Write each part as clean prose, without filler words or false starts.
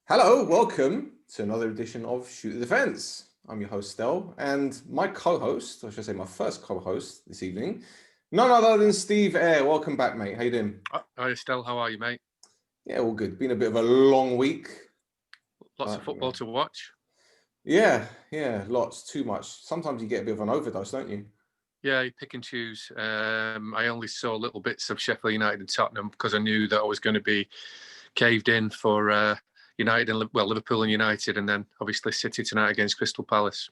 Hello, welcome to another edition of Shoot the Defence. I'm your host, Stel, and my co-host, or should I say my first co-host this evening, none other than Steve Eyre. Welcome back, mate. How you doing? Hi, Stel. How are you, mate? Yeah, all good. Been a bit of a long week. Lots of football to watch. Yeah, lots, too much. Sometimes you get a bit of an overdose, don't you? Yeah, you pick and choose. I only saw little bits of Sheffield United and Tottenham because I knew that I was going to be caved in for United and Liverpool and United, and then obviously City tonight against Crystal Palace.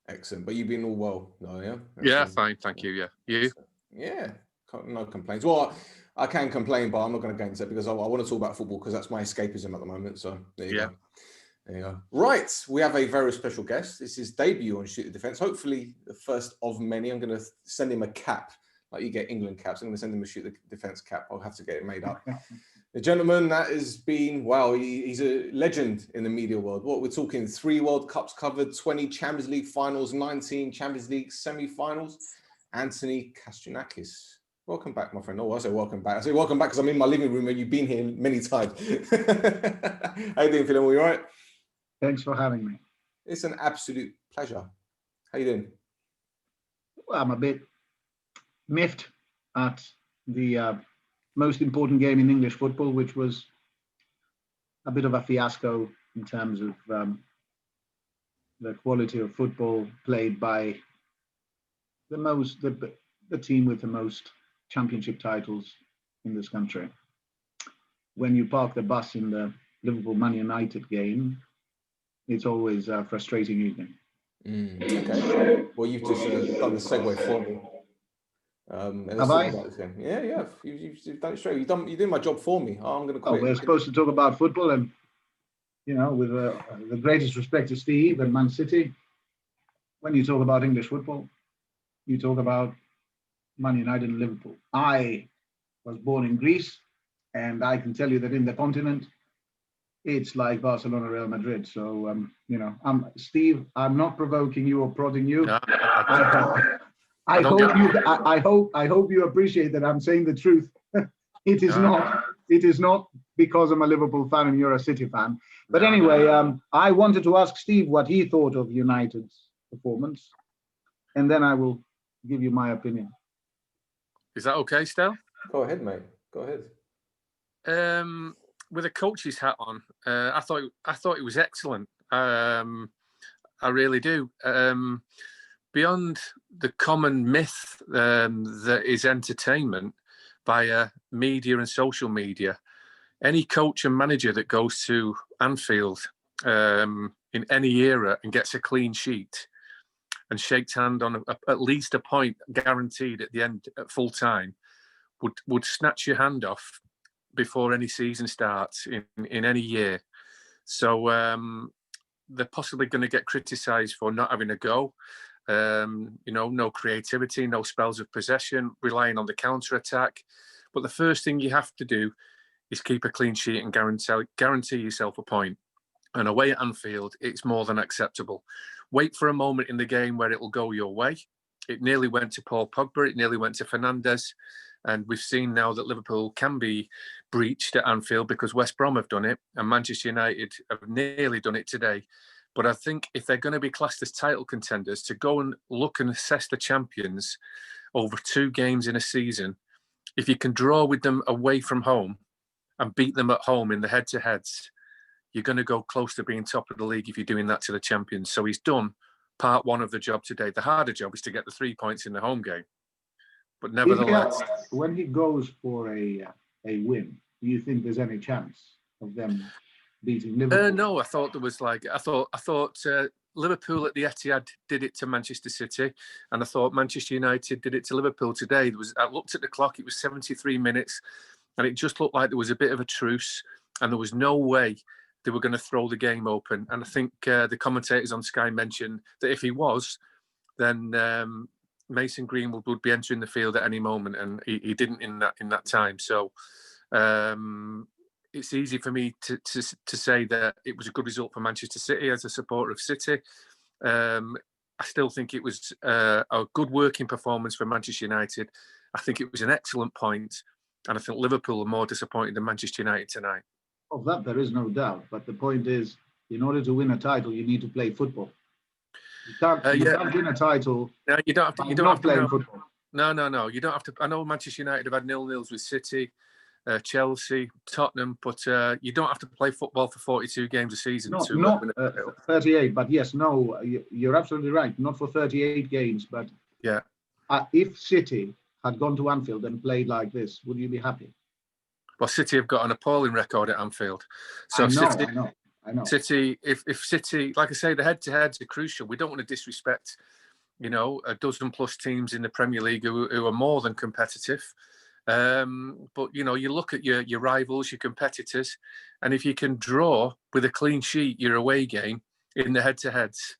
Excellent. But you've been all well, no? Yeah. Yeah, fine. Thank you. Yeah, you? Yeah, no complaints. Well, I can complain, but I'm not going to go into it because I want to talk about football because that's my escapism at the moment. So there you go. There you go. Right, we have a very special guest. This is debut on Shoot the Defence. Hopefully the first of many. I'm going to send him a cap, like you get England caps. I'm going to send him a Shoot the Defence cap. I'll have to get it made up. The gentleman that has been, wow, he's a legend in the media world. What we're talking, 3 World Cups covered, 20 Champions League finals, 19 Champions League semi-finals. Antony Kastrinakis. Welcome back, my friend. Oh, I say welcome back. I say welcome back because I'm in my living room and you've been here many times. How you doing, Phil? All right? Thanks for having me. It's an absolute pleasure. How you doing? Well, I'm a bit miffed at the most important game in English football, which was a bit of a fiasco in terms of the quality of football played by the team with the most championship titles in this country. When you park the bus in the Liverpool-Man United game, it's always a frustrating evening. Okay. Well, you've just done the segue for me. Have I? Yeah. You've done it straight. You're doing my job for me. I'm going to quit. Oh, we're supposed to talk about football, and with the greatest respect to Steve and Man City, when you talk about English football, you talk about Man United and Liverpool. I was born in Greece, and I can tell you that in the continent, it's like Barcelona, Real Madrid. So, Steve, I'm not provoking you or prodding you. No, I hope you appreciate that I'm saying the truth. It is not because I'm a Liverpool fan and you're a City fan. But anyway, I wanted to ask Steve what he thought of United's performance, and then I will give you my opinion. Is that okay, Stel? Go ahead, mate. Go ahead. With a coach's hat on, I thought it was excellent. I really do. Beyond the common myth that is entertainment via media and social media, any coach and manager that goes to Anfield in any era and gets a clean sheet and shakes hand on at least a point guaranteed at the end at full time would snatch your hand off before any season starts in any year. So they're possibly going to get criticised for not having a go. No creativity, no spells of possession, relying on the counter-attack. But the first thing you have to do is keep a clean sheet and guarantee yourself a point. And away at Anfield, it's more than acceptable. Wait for a moment in the game where it will go your way. It nearly went to Paul Pogba. It nearly went to Fernandes. And we've seen now that Liverpool can be breached at Anfield because West Brom have done it and Manchester United have nearly done it today. But I think if they're going to be classed as title contenders, to go and look and assess the champions over 2 games in a season, if you can draw with them away from home and beat them at home in the head-to-heads, you're going to go close to being top of the league if you're doing that to the champions. So he's done part 1 of the job today. The harder job is to get the 3 points in the home game. But nevertheless, when he goes for a win, do you think there's any chance of them beating Liverpool? No, I thought there was I thought Liverpool at the Etihad did it to Manchester City, and I thought Manchester United did it to Liverpool today. I looked at the clock; it was 73 minutes, and it just looked like there was a bit of a truce, and there was no way they were going to throw the game open. And I think the commentators on Sky mentioned that if he was, then Mason Greenwood would be entering the field at any moment, and he didn't in that time. So it's easy for me to say that it was a good result for Manchester City as a supporter of City. I still think it was a good working performance for Manchester United. I think it was an excellent point, and I think Liverpool are more disappointed than Manchester United tonight. Of that, there is no doubt. But the point is, in order to win a title, you need to play football. You can't win a title. No, you don't have to. You don't have to play football. No. You don't have to. I know Manchester United have had 0-0s with City, Chelsea, Tottenham, but you don't have to play football for 42 games a season. Not 38, but yes, no, you're absolutely right. Not for 38 games, but yeah. If City had gone to Anfield and played like this, would you be happy? Well, City have got an appalling record at Anfield. So I know. City, if City, like I say, the head-to-heads are crucial. We don't want to disrespect, a dozen plus teams in the Premier League who are more than competitive. But you look at your rivals, your competitors, and if you can draw with a clean sheet your away game in the head-to-heads,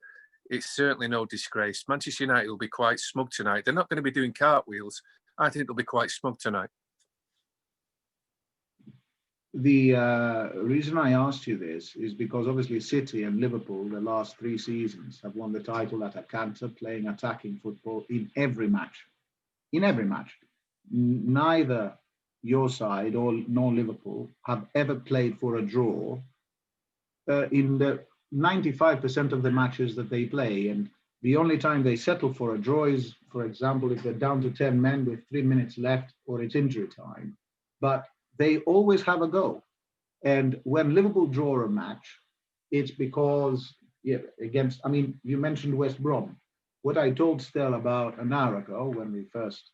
it's certainly no disgrace. Manchester United will be quite smug tonight. They're not going to be doing cartwheels. I think they'll be quite smug tonight. The reason I asked you this is because obviously City and Liverpool, the last 3 seasons, have won the title at a canter, playing attacking football in every match. In every match. Neither your side nor Liverpool have ever played for a draw in the 95% of the matches that they play. And the only time they settle for a draw is, for example, if they're down to 10 men with 3 minutes left or it's injury time. But they always have a go. And when Liverpool draw a match, it's because, you mentioned West Brom. What I told Stel about an hour ago when we first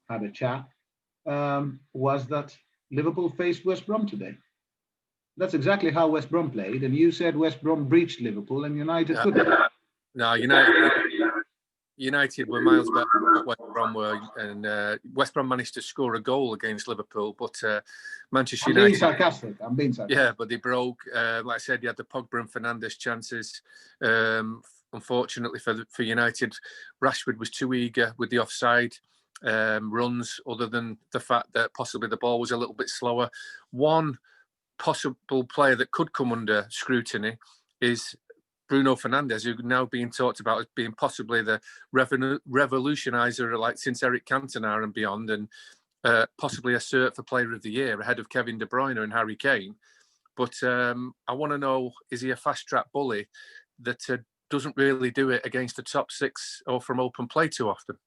had a chat was that Liverpool faced West Brom today. That's exactly how West Brom played. And you said West Brom breached Liverpool and United couldn't. No, United were miles better than what West Brom were, and West Brom managed to score a goal against Liverpool, but Manchester United... I'm being sarcastic. Yeah, but they broke. Like I said, you had the Pogba and Fernandes chances. Unfortunately for United, Rashford was too eager with the offside runs, other than the fact that possibly the ball was a little bit slower. One possible player that could come under scrutiny is Bruno Fernandes, who's now being talked about as being possibly the revolutionizer, like since Eric Cantona and beyond, and possibly a cert for Player of the Year ahead of Kevin De Bruyne and Harry Kane. But I want to know, is he a fast-track bully that doesn't really do it against the top 6 or from open play too often?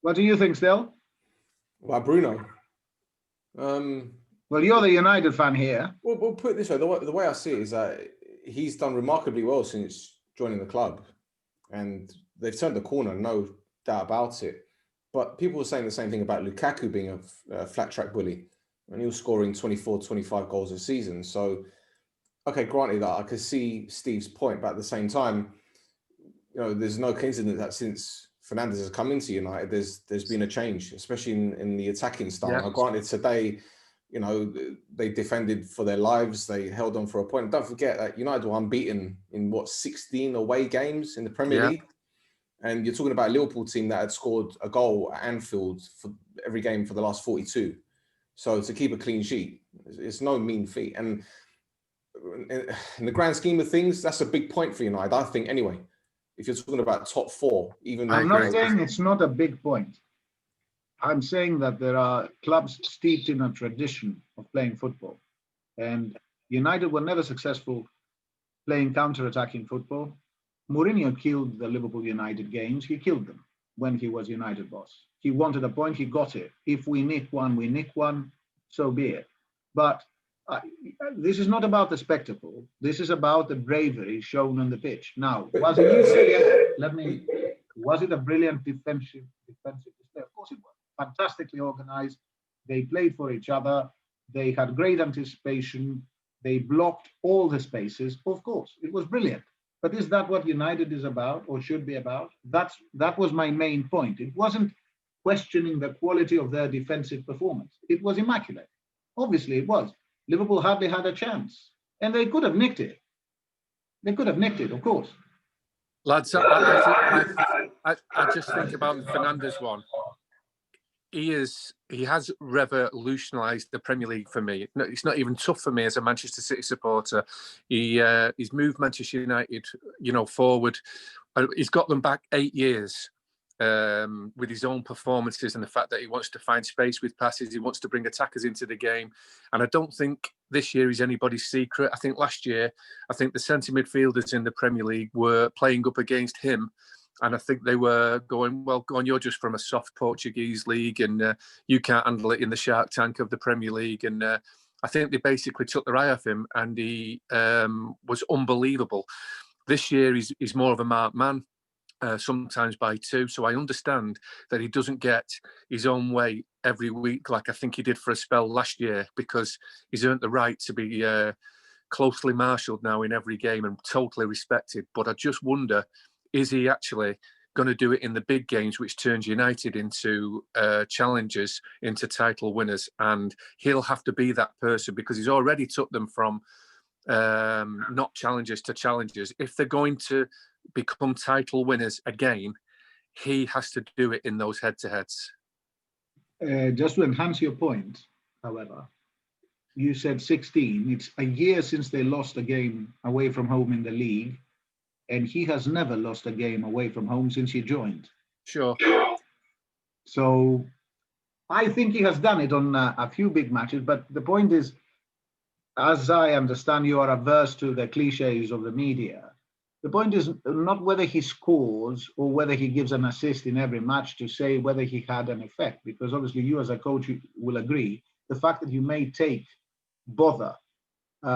What do you think, Stel? Well, Bruno. Well, you're the United fan here. Well, we'll put it this way. The way I see it is that he's done remarkably well since joining the club. And they've turned the corner, no doubt about it. But people were saying the same thing about Lukaku being a flat-track bully. And he was scoring 24, 25 goals a season. So, okay, granted that I could see Steve's point, but at the same time, there's no coincidence that since Fernandes has come into United, there's been a change, especially in the attacking style. Yeah. Now, granted, today, they defended for their lives. They held on for a point. Don't forget that United were unbeaten in 16 away games in the Premier League. And you're talking about a Liverpool team that had scored a goal at Anfield for every game for the last 42. So to keep a clean sheet, it's no mean feat. And in the grand scheme of things, that's a big point for United, I think, anyway. If you're talking about top 4, even... I'm not saying it's not a big point. I'm saying that there are clubs steeped in a tradition of playing football. And United were never successful playing counter-attacking football. Mourinho killed the Liverpool United games. He killed them when he was United boss. He wanted a point, he got it. If we nick one, we nick one, so be it. But this is not about the spectacle. This is about the bravery shown on the pitch. Now, was it a brilliant defensive display? Of course it was. Fantastically organized. They played for each other. They had great anticipation. They blocked all the spaces. Of course, it was brilliant. But is that what United is about or should be about? That was my main point. It wasn't questioning the quality of their defensive performance. It was immaculate. Obviously, it was. Liverpool hardly had a chance. And they could have nicked it. They could have nicked it, of course. Lads, I just think about the Fernandes one. He has revolutionised the Premier League for me. It's not even tough for me as a Manchester City supporter. He's moved Manchester United, forward. He's got them back 8 years. with his own performances and the fact that he wants to find space with passes. He wants to bring attackers into the game. And I don't think this year is anybody's secret. I think last year, the centre midfielders in the Premier League were playing up against him. And I think they were going, well, go on, you're just from a soft Portuguese league and you can't handle it in the shark tank of the Premier League. And I think they basically took their eye off him and he was unbelievable. This year, he's more of a marked man, sometimes by two. So I understand that he doesn't get his own way every week like I think he did for a spell last year, because he's earned the right to be closely marshalled now in every game and totally respected. But I just wonder, is he actually going to do it in the big games, which turns United into challengers, into title winners? And he'll have to be that person because he's already took them from not challengers to challengers. If they're going to become title winners again, he has to do it in those head-to-heads. Just to enhance your point, however, you said 16. It's a year since they lost a game away from home in the league. And he has never lost a game away from home since he joined. Sure. So I think he has done it on a few big matches. But the point is, as I understand, you are averse to the cliches of the media. The point is not whether he scores or whether he gives an assist in every match to say whether he had an effect. Because obviously you as a coach will agree, the fact that you may bother two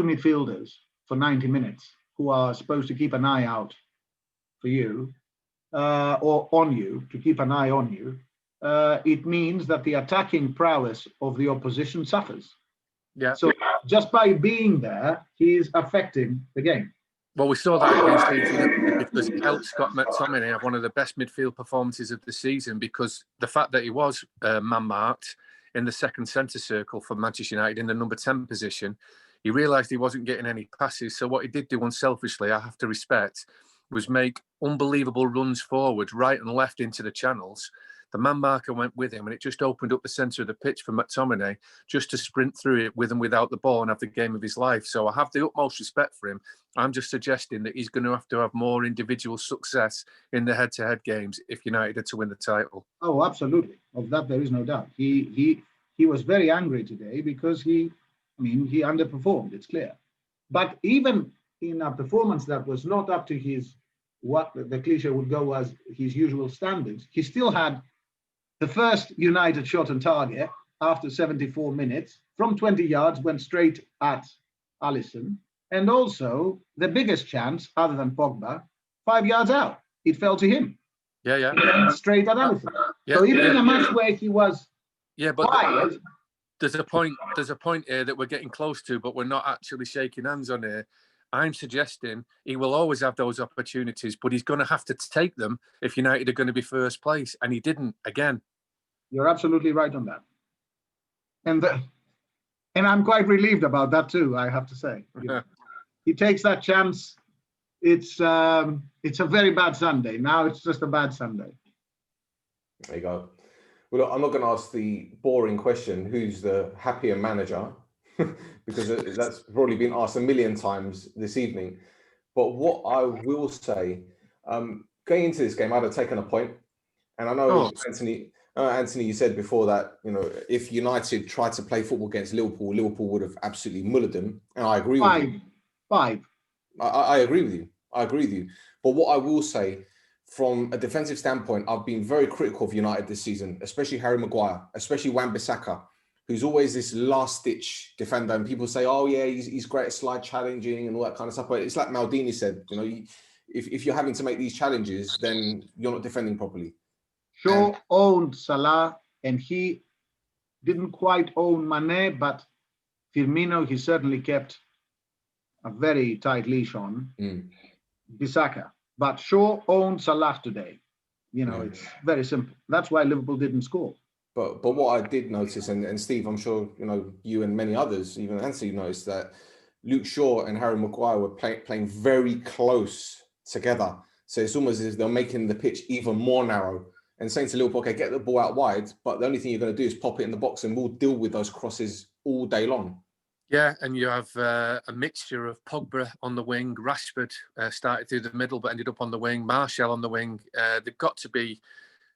midfielders for 90 minutes, who are supposed to keep an eye out for you, or on you, to keep an eye on you, it means that the attacking prowess of the opposition suffers. Yeah. So just by being there, he is affecting the game. Well, we saw that against Leeds United because it helped Scott McTominay have one of the best midfield performances of the season, because the fact that he was man-marked in the second centre circle for Manchester United in the number 10 position, he realised he wasn't getting any passes. So what he did do unselfishly, I have to respect, was make unbelievable runs forward, right and left into the channels. The man marker went with him and it just opened up the centre of the pitch for McTominay just to sprint through it with and without the ball and have the game of his life. So I have the utmost respect for him. I'm just suggesting that he's going to have more individual success in the head-to-head games if United are to win the title. Oh, absolutely. Of that, there is no doubt. He was very angry today because he underperformed, it's clear. But even in a performance that was not up to his, what the cliche would go as his usual standards, he still had the first United shot on target after 74 minutes from 20 yards, went straight at Alisson. And also the biggest chance, other than Pogba, 5 yards out. It fell to him. Yeah. It went straight at Alisson. Yeah, so even in a match where he was quiet, there's a point here that we're getting close to, but we're not actually shaking hands on here. I'm suggesting he will always have those opportunities, but he's going to have to take them if United are going to be first place, and he didn't again. You're absolutely right on that. And I'm quite relieved about that too, I have to say. He takes that chance. It's a very bad Sunday. Now it's just a bad Sunday. There you go. Well, look, I'm not going to ask the boring question, who's the happier manager, because that's probably been asked a million times this evening. But what I will say, going into this game, I'd have taken a point. And I know, Anthony, you said before that, if United tried to play football against Liverpool, Liverpool would have absolutely mullered them. And I agree with you. I agree with you. But what I will say, from a defensive standpoint, I've been very critical of United this season, especially Harry Maguire, especially Wan-Bissaka, who's always this last-ditch defender. And people say, oh, yeah, he's great at slide challenging and all that kind of stuff. But it's like Maldini said, if you're having to make these challenges, then you're not defending properly. Shaw owned Salah, and he didn't quite own Mane, but Firmino, he certainly kept a very tight leash on. Bissaka. But Shaw owned Salah today. It's very simple. That's why Liverpool didn't score. But what I did notice, and Steve, I'm sure you and many others, even Anthony, noticed that Luke Shaw and Harry Maguire were playing very close together. So it's almost as if they're making the pitch even more narrow and saying to Liverpool, okay, get the ball out wide, but the only thing you're going to do is pop it in the box and we'll deal with those crosses all day long. Yeah, and you have a mixture of Pogba on the wing, Rashford started through the middle but ended up on the wing, Martial on the wing. They've got to be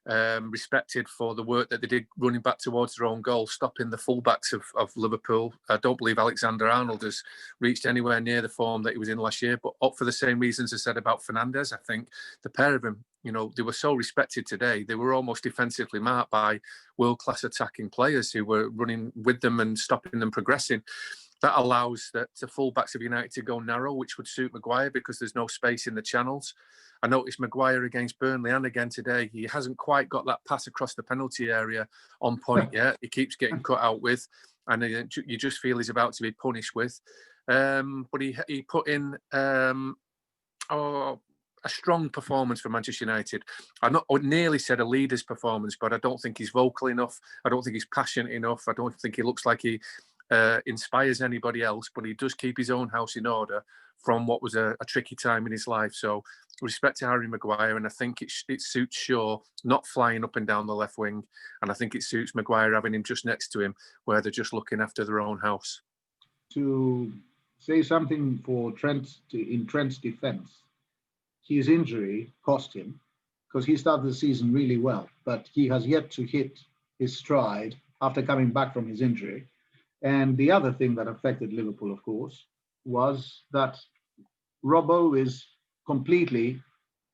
respected for the work that they did running back towards their own goal, stopping the fullbacks of Liverpool. I don't believe Alexander-Arnold has reached anywhere near the form that he was in last year, but up for the same reasons I said about Fernandes. I think the pair of them, they were so respected today. They were almost defensively marked by world-class attacking players who were running with them and stopping them progressing. That allows the fullbacks of United to go narrow, which would suit Maguire because there's no space in the channels. I noticed Maguire against Burnley and again today, he hasn't quite got that pass across the penalty area on point yet. He keeps getting cut out with, and you just feel he's about to be punished with. But he put in a strong performance for Manchester United. I nearly said a leader's performance, but I don't think he's vocal enough. I don't think he's passionate enough. I don't think he looks like he inspires anybody else, but he does keep his own house in order from what was a tricky time in his life. So respect to Harry Maguire, and I think it suits Shaw not flying up and down the left wing, and I think it suits Maguire having him just next to him where they're just looking after their own house. To say something for in Trent's defence, his injury cost him because he started the season really well, but he has yet to hit his stride after coming back from his injury. And the other thing that affected Liverpool, of course, was that Robbo is completely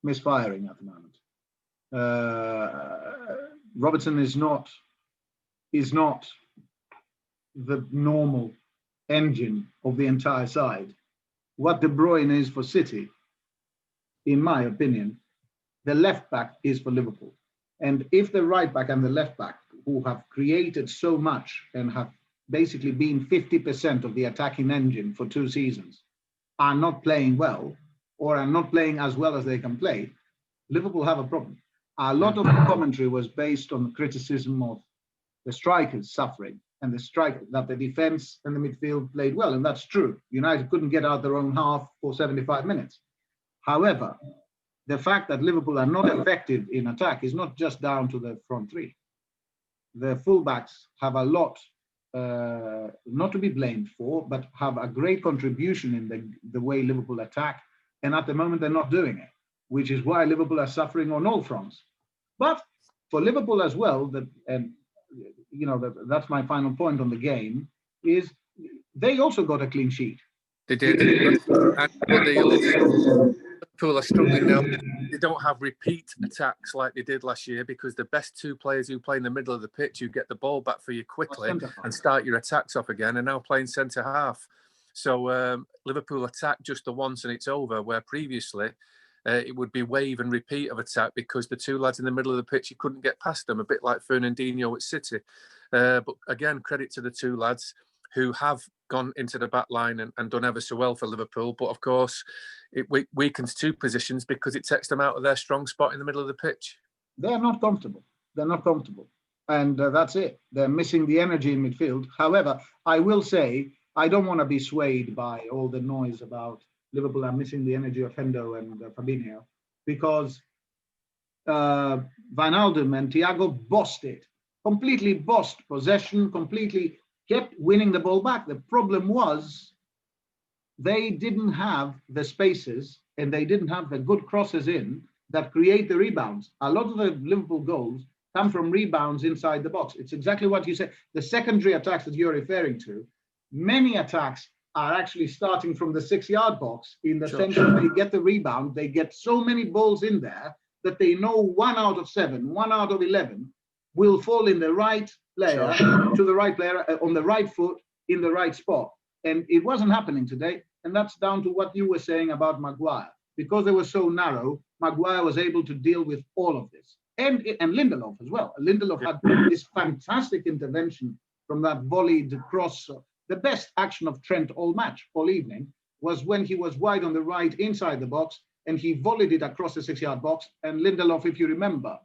misfiring at the moment. Robertson is not the normal engine of the entire side. What De Bruyne is for City, in my opinion, the left back is for Liverpool. And if the right back and the left back, who have created so much and have basically been 50% of the attacking engine for 2 seasons, are not playing well or are not playing as well as they can play, Liverpool have a problem. A lot of the commentary was based on the criticism of the strikers suffering and that the defense and the midfield played well, and that's true. United couldn't get out their own half for 75 minutes. However, the fact that Liverpool are not effective in attack is not just down to the front three. The fullbacks have a lot not to be blamed for, but have a great contribution in the way Liverpool attack. And at the moment, they're not doing it, which is why Liverpool are suffering on all fronts. But for Liverpool as well, that's my final point on the game, is they also got a clean sheet. They did. But they also, Liverpool are struggling now. They don't have repeat attacks like they did last year because the best 2 players who play in the middle of the pitch, who get the ball back for you quickly and start your attacks off again, are now playing centre half. So Liverpool attack just the once and it's over, where previously it would be wave and repeat of attack because the 2 lads in the middle of the pitch, you couldn't get past them, a bit like Fernandinho at City. But again, credit to the 2 lads who have gone into the back line and done ever so well for Liverpool. But of course, it weakens 2 positions because it takes them out of their strong spot in the middle of the pitch. They're not comfortable. And that's it. They're missing the energy in midfield. However, I will say, I don't want to be swayed by all the noise about Liverpool are missing the energy of Hendo and Fabinho, because Wijnaldum and Thiago bossed it. Completely bossed possession, completely kept winning the ball back. The problem was they didn't have the spaces and they didn't have the good crosses in that create the rebounds. A lot of the Liverpool goals come from rebounds inside the box. It's exactly what you said. The secondary attacks that you're referring to, many attacks are actually starting from the 6-yard box in the sense that they get the rebound. They get so many balls in there that they know 1 out of 7, 1 out of 11 will fall in the right player, to the right player, on the right foot, in the right spot. And it wasn't happening today. And that's down to what you were saying about Maguire. Because they were so narrow, Maguire was able to deal with all of this. And Lindelof as well. Lindelof had this fantastic intervention from that volleyed cross. The best action of Trent all evening, was when he was wide on the right inside the box and he volleyed it across the 6-yard box. And Lindelof, if you remember,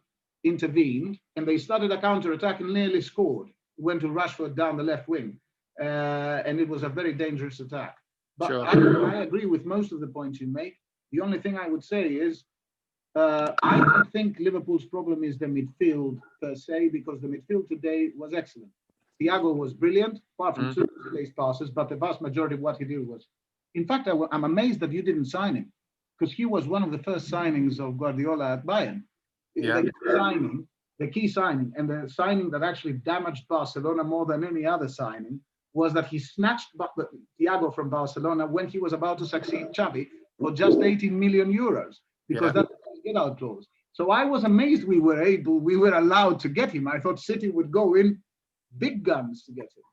intervened and they started a counter-attack and nearly scored. Went to Rashford down the left wing. And it was a very dangerous attack. But I agree with most of the points you make. The only thing I would say is I don't think Liverpool's problem is the midfield per se, because the midfield today was excellent. Thiago was brilliant, apart from two misplaced passes, but the vast majority of what he did was... In fact, I'm amazed that you didn't sign him, because he was one of the first signings of Guardiola at Bayern. Yeah. The key signing, and the signing that actually damaged Barcelona more than any other signing, was that he snatched Thiago from Barcelona when he was about to succeed Xavi for just 18 million euros, because that's the get-out clause. So I was amazed we were allowed to get him. I thought City would go in big guns to get him.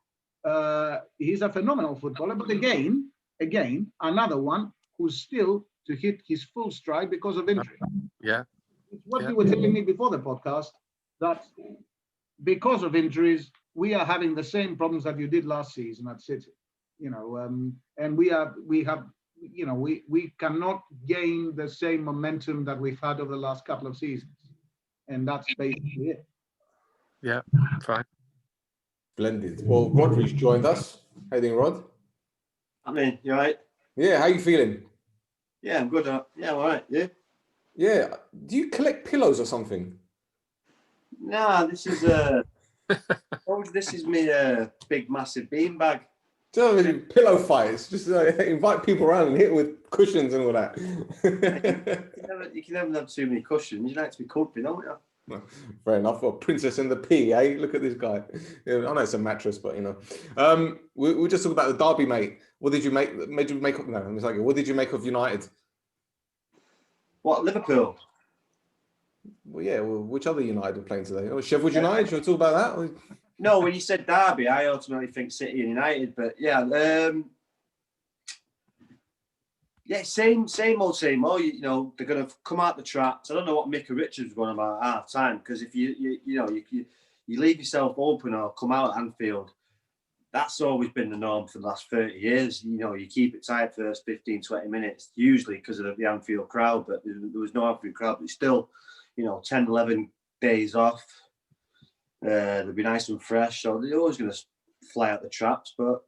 He's a phenomenal footballer, but again, another one who's still to hit his full stride because of injury. Yeah. It's what you were telling me before the podcast, that because of injuries, we are having the same problems that you did last season at City. And we cannot gain the same momentum that we've had over the last couple of seasons. And that's basically it. Yeah, fine. Splendid. Well, Rodri's joined us. How you doing, Rod? I mean, you all right? Yeah, how you feeling? Yeah, I'm good. Yeah, all right. Yeah? Yeah. Do you collect pillows or something? Nah, this is this is me big massive beanbag. So pillow fights. Just invite people around and hit them with cushions and all that. You can never have too many cushions. You like to be comfy, don't you? No, fair enough. Well, Princess and the Pea, eh? Look at this guy. Yeah, I know it's a mattress, but we just talked about the derby, mate. What did you make? What did you make of United? What, Liverpool? Well, yeah. Well, which other United were playing today? Oh, Sheffield United. Should we talk about that? No, when you said derby, I ultimately think City and United. But yeah, same old. You know, they're going to come out the traps. I don't know what Micah Richards was going about at half time, because if you leave yourself open or come out at Anfield, that's always been the norm for the last 30 years. You know, you keep it tight first 15, 20 minutes, usually because of the Anfield crowd, but there was no Anfield crowd, but still, 10, 11 days off. They'll be nice and fresh, so they're always going to fly out the traps, but,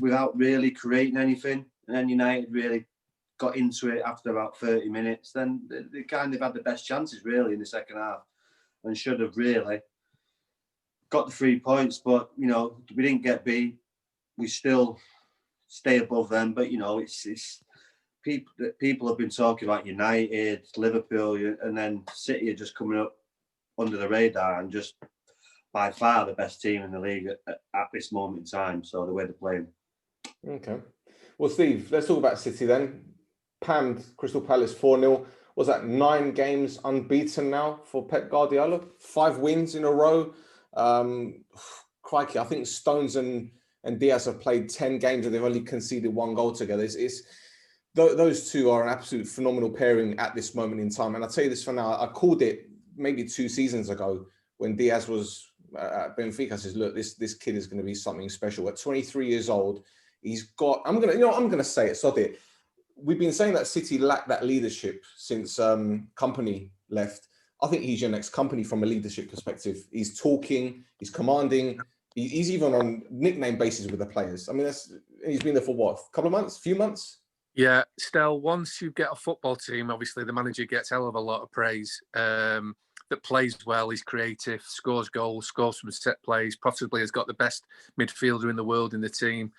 without really creating anything. And then United really got into it after about 30 minutes. Then they kind of had the best chances, really, in the second half, and should have really got the 3 points. But, we didn't get beat. We still stay above them. But, it's people have been talking about United, Liverpool, and then City are just coming up under the radar and just by far the best team in the league at this moment in time. So the way they're playing. Okay. Well, Steve, let's talk about City then. Pammed Crystal Palace 4-0. Was that 9 games unbeaten now for Pep Guardiola? 5 wins in a row. Crikey, I think Stones and Diaz have played 10 games and they've only conceded 1 goal together. Those two are an absolute phenomenal pairing at this moment in time. And I'll tell you this for now, I called it maybe 2 seasons ago when Diaz was at Benfica. I says, look, this kid is going to be something special. At 23 years old, he's got, I'm going to say it, sod it. We've been saying that City lacked that leadership since Company left. I think he's your next Company from a leadership perspective. He's talking, he's commanding, he's even on nickname basis with the players. I mean, he's been there for what, a couple of months, few months? Yeah, Stel, once you get a football team, obviously the manager gets a hell of a lot of praise. That plays well, he's creative, scores goals, scores from set plays, possibly has got the best midfielder in the world in the team.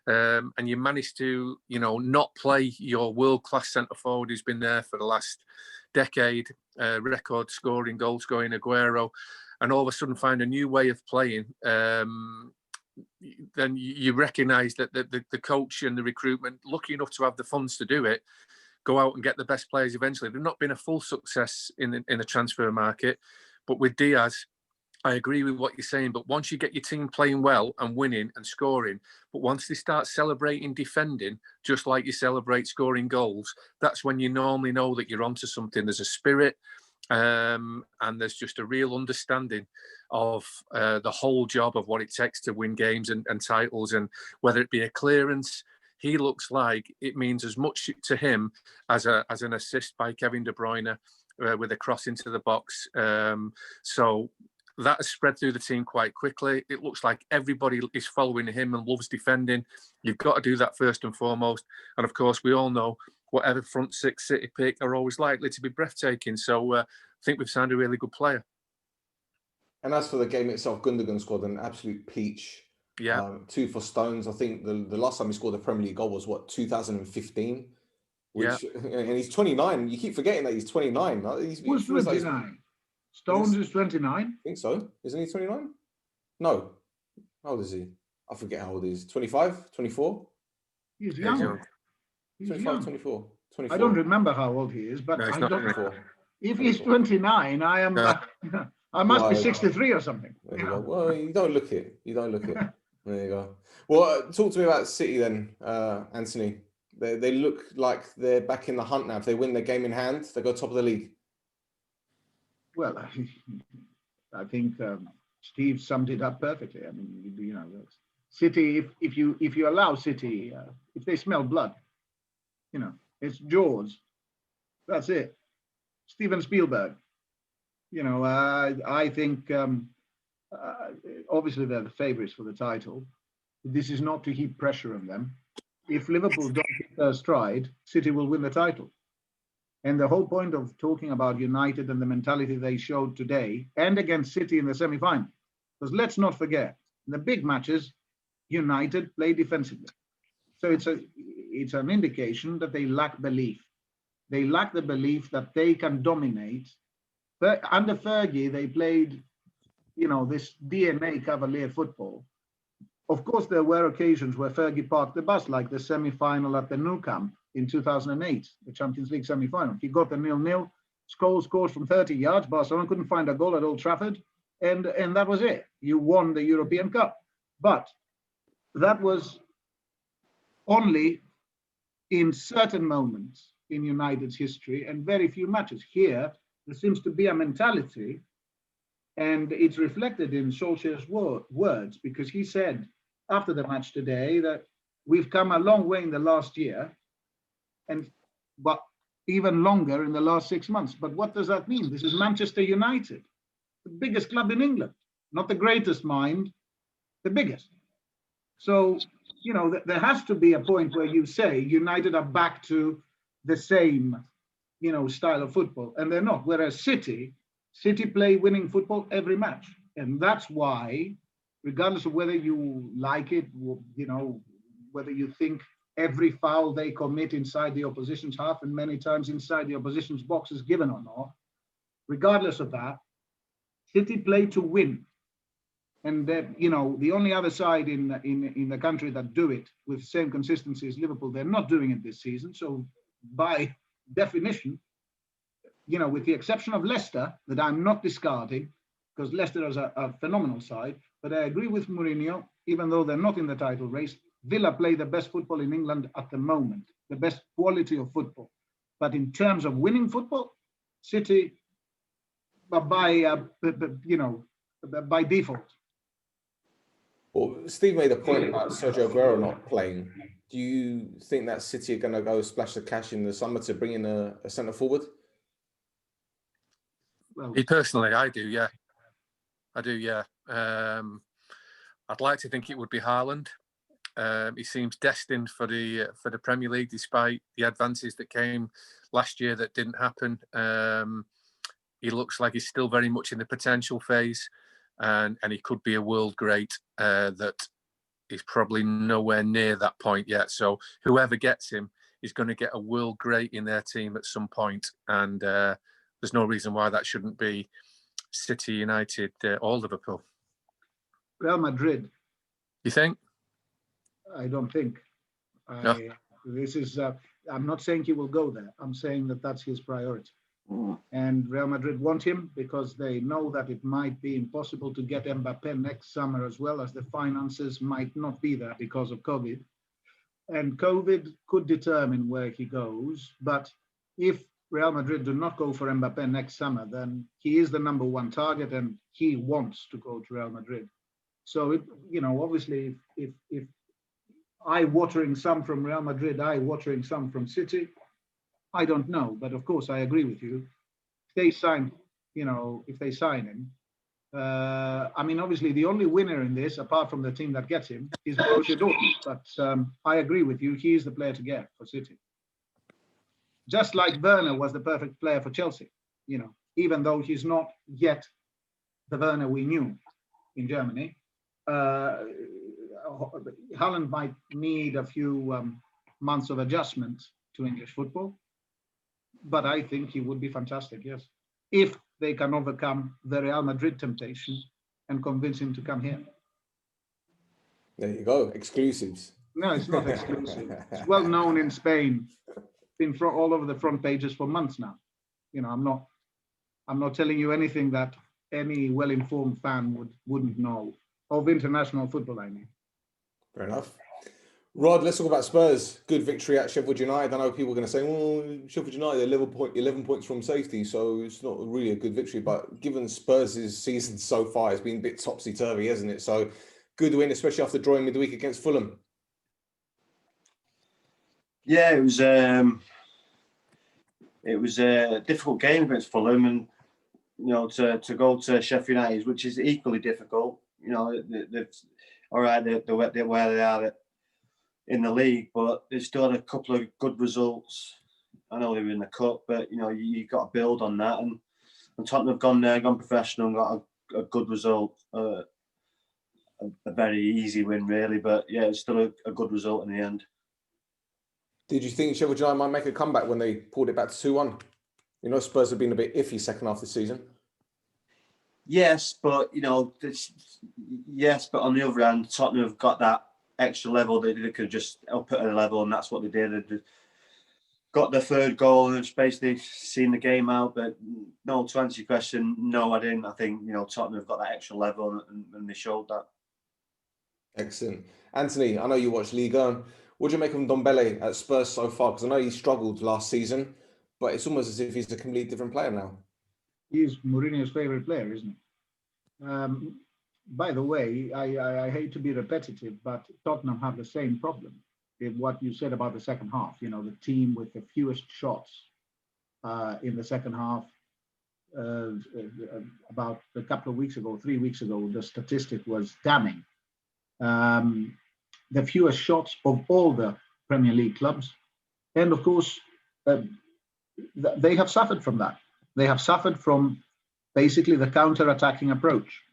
And you manage to, not play your world-class centre-forward who's been there for the last decade, record scoring, goal scoring Aguero, and all of a sudden find a new way of playing. Then you recognise that the coach and the recruitment, lucky enough to have the funds to do it, go out and get the best players eventually. They've not been a full success in the transfer market, but with Diaz, I agree with what you're saying, but once you get your team playing well and winning and scoring, but once they start celebrating defending, just like you celebrate scoring goals, that's when you normally know that you're onto something. There's a spirit and there's just a real understanding of the whole job of what it takes to win games and titles, and whether it be a clearance. He looks like it means as much to him as an assist by Kevin De Bruyne with a cross into the box. So that has spread through the team quite quickly. It looks like everybody is following him and loves defending. You've got to do that first and foremost. And of course, we all know whatever front six City pick are always likely to be breathtaking. So I think we've signed a really good player. And as for the game itself, Gundogan scored an absolute peach. Yeah. 2 for Stones. I think the last time he scored a Premier League goal was, what, 2015? Which, and he's 29. You keep forgetting that he's 29. Who's 29? Stones is 29? I think so. Isn't he 29? No. How old is he? I forget how old he is. 25? 24? He's young. He's 25, young. 24. I don't remember how old he is, but No, I don't. 24. If he's 29, I am. I must be 63 or something. There you go. Well, you don't look it. You don't look it. There you go. Well, talk to me about City then, Anthony. They look like they're back in the hunt now. If they win their game in hand, they go top of the league. Well, I think Steve summed it up perfectly. I mean, you know, City. If you allow City, if they smell blood, you know, it's Jaws. That's it. Steven Spielberg. You know, I think obviously they're the favourites for the title. This is not to heap pressure on them. If Liverpool don't hit their stride, City will win the title. And the whole point of talking about United and the mentality they showed today and against City in the semi-final, because let's not forget, in the big matches, United play defensively. So it's an indication that they lack belief. They lack the belief that they can dominate. But under Fergie, they played, you know, this DNA Cavalier football. Of course, there were occasions where Fergie parked the bus, like the semi-final at the Nou Camp in 2008, the Champions League semi-final. He got the 0-0, Scholes scored from 30 yards, Barcelona couldn't find a goal at Old Trafford, and that was it. You won the European Cup. But that was only in certain moments in United's history and very few matches. Here, there seems to be a mentality, and it's reflected in Solskjaer's words, because he said after the match today that we've come a long way in the last year, but even longer in the last 6 months. But what does that mean? This is Manchester United, the biggest club in England, not the greatest mind, the biggest. So, you know, there has to be a point where you say United are back to the same, you know, style of football, and they're not. Whereas City play winning football every match. And that's why, regardless of whether you like it, you know, whether you think every foul they commit inside the opposition's half and many times inside the opposition's box is given or not, regardless of that, City play to win. And you know, the only other side in the country that do it with the same consistency as Liverpool, they're not doing it this season. So by definition, you know, with the exception of Leicester, that I'm not discarding, because Leicester is a phenomenal side, but I agree with Mourinho, even though they're not in the title race, Villa play the best football in England at the moment, the best quality of football. But in terms of winning football, City, by default. Well, Steve made a point about Sergio Aguero not playing. Do you think that City are going to go splash the cash in the summer to bring in a centre forward? Well, personally, I do, yeah. I do, yeah. I'd like to think it would be Haaland. He seems destined for the Premier League, despite the advances that came last year that didn't happen. He looks like he's still very much in the potential phase, and he could be a world great that is probably nowhere near that point yet. So whoever gets him is going to get a world great in their team at some point, and there's no reason why that shouldn't be City, United, or Liverpool. Real Madrid. You think? I don't think. No. This is. I'm not saying he will go there. I'm saying that that's his priority. And Real Madrid want him because they know that it might be impossible to get Mbappé next summer, as well as the finances might not be there because of COVID. And COVID could determine where he goes. But if Real Madrid do not go for Mbappé next summer, then he is the number one target and he wants to go to Real Madrid. So, obviously, if eye-watering some from Real Madrid, eye-watering some from City, I don't know. But of course, I agree with you. If they sign him, obviously the only winner in this, apart from the team that gets him, is Borussia Dortmund. But I agree with you. He is the player to get for City. Just like Werner was the perfect player for Chelsea, even though he's not yet the Werner we knew in Germany. Haaland might need a few months of adjustment to English football, but I think he would be fantastic, yes, if they can overcome the Real Madrid temptation and convince him to come here. There you go, exclusives. No, it's not exclusive. It's well known in Spain. Been all over the front pages for months now. You know, I'm not telling you anything that any well-informed fan wouldn't know of international football, I mean. Fair enough. Rod, let's talk about Spurs. Good victory at Sheffield United. I know people are going to say, well, Sheffield United, 11 points from safety, so it's not really a good victory. But given Spurs' season so far, it's been a bit topsy-turvy, hasn't it? So good win, especially after drawing midweek against Fulham. Yeah, it was a difficult game against Fulham, and to go to Sheffield United, which is equally difficult. They're where they are in the league, but they've still had a couple of good results. I know they were in the cup, but you got to build on that. And Tottenham have gone there, gone professional, and got a good result. A very easy win, really, but yeah, it's still a good result in the end. Did you think Sheffield United might make a comeback when they pulled it back to 2-1? Spurs have been a bit iffy second half of the season. Yes, but on the other hand, Tottenham have got that extra level. They could just up at a level, and that's what they did. They got the third goal and just basically seen the game out. But no, to answer your question, no, I didn't. I think Tottenham have got that extra level, and they showed that. Excellent. Antony, I know you watch Ligue 1. What do you make of Ndombele at Spurs so far? Because I know he struggled last season, but it's almost as if he's a completely different player now. He's Mourinho's favourite player, isn't he? By the way, I hate to be repetitive, but Tottenham have the same problem. What you said about the second half, the team with the fewest shots in the second half. About a couple of weeks ago, 3 weeks ago, the statistic was damning. The fewest shots of all the Premier League clubs. And of course, they have suffered from that. They have suffered from basically the counter-attacking approach.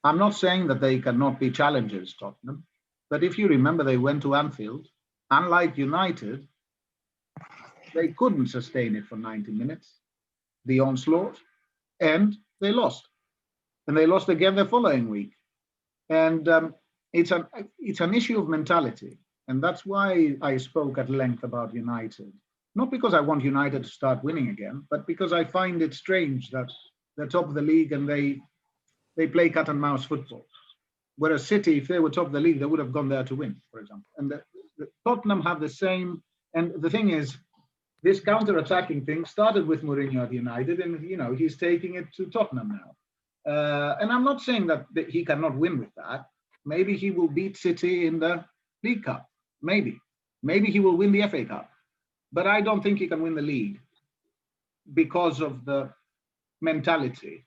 I'm not saying that they cannot be challengers, Tottenham, but if you remember, they went to Anfield. Unlike United, they couldn't sustain it for 90 minutes, the onslaught, and they lost. And they lost again the following week. And it's an issue of mentality. And that's why I spoke at length about United. Not because I want United to start winning again, but because I find it strange that they're top of the league and they play cat and mouse football. Whereas City, if they were top of the league, they would have gone there to win, for example. And the Tottenham have the same. And the thing is, this counter-attacking thing started with Mourinho at United, and he's taking it to Tottenham now. And I'm not saying that he cannot win with that. Maybe he will beat City in the League Cup. Maybe he will win the FA Cup. But I don't think he can win the league because of the mentality.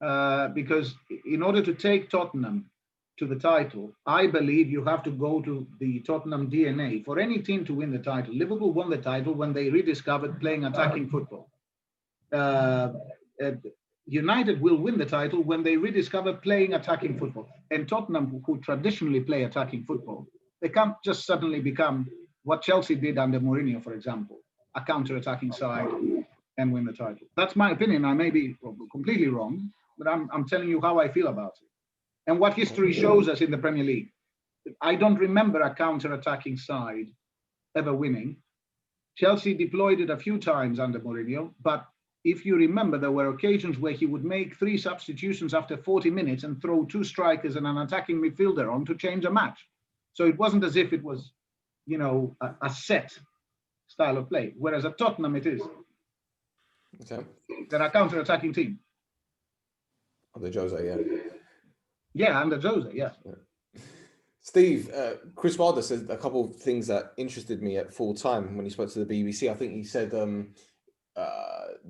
Because in order to take Tottenham to the title, I believe you have to go to the Tottenham DNA. For any team to win the title, Liverpool won the title when they rediscovered playing attacking football. United will win the title when they rediscover playing attacking football. And Tottenham, who traditionally play attacking football, they can't just suddenly become what Chelsea did under Mourinho, for example, a counter-attacking side and win the title. That's my opinion. I may be completely wrong, but I'm telling you how I feel about it. And what history shows us in the Premier League. I don't remember a counter-attacking side ever winning. Chelsea deployed it a few times under Mourinho, but if you remember, there were occasions where he would make 3 substitutions after 40 minutes and throw 2 strikers and an attacking midfielder on to change a match. So it wasn't as if it was, a set style of play. Whereas at Tottenham, it is. Okay. They're a counter-attacking team. Under Jose, yeah. Yeah, under Jose, yeah. Steve, Chris Wilder said a couple of things that interested me at full time when he spoke to the BBC. I think he said that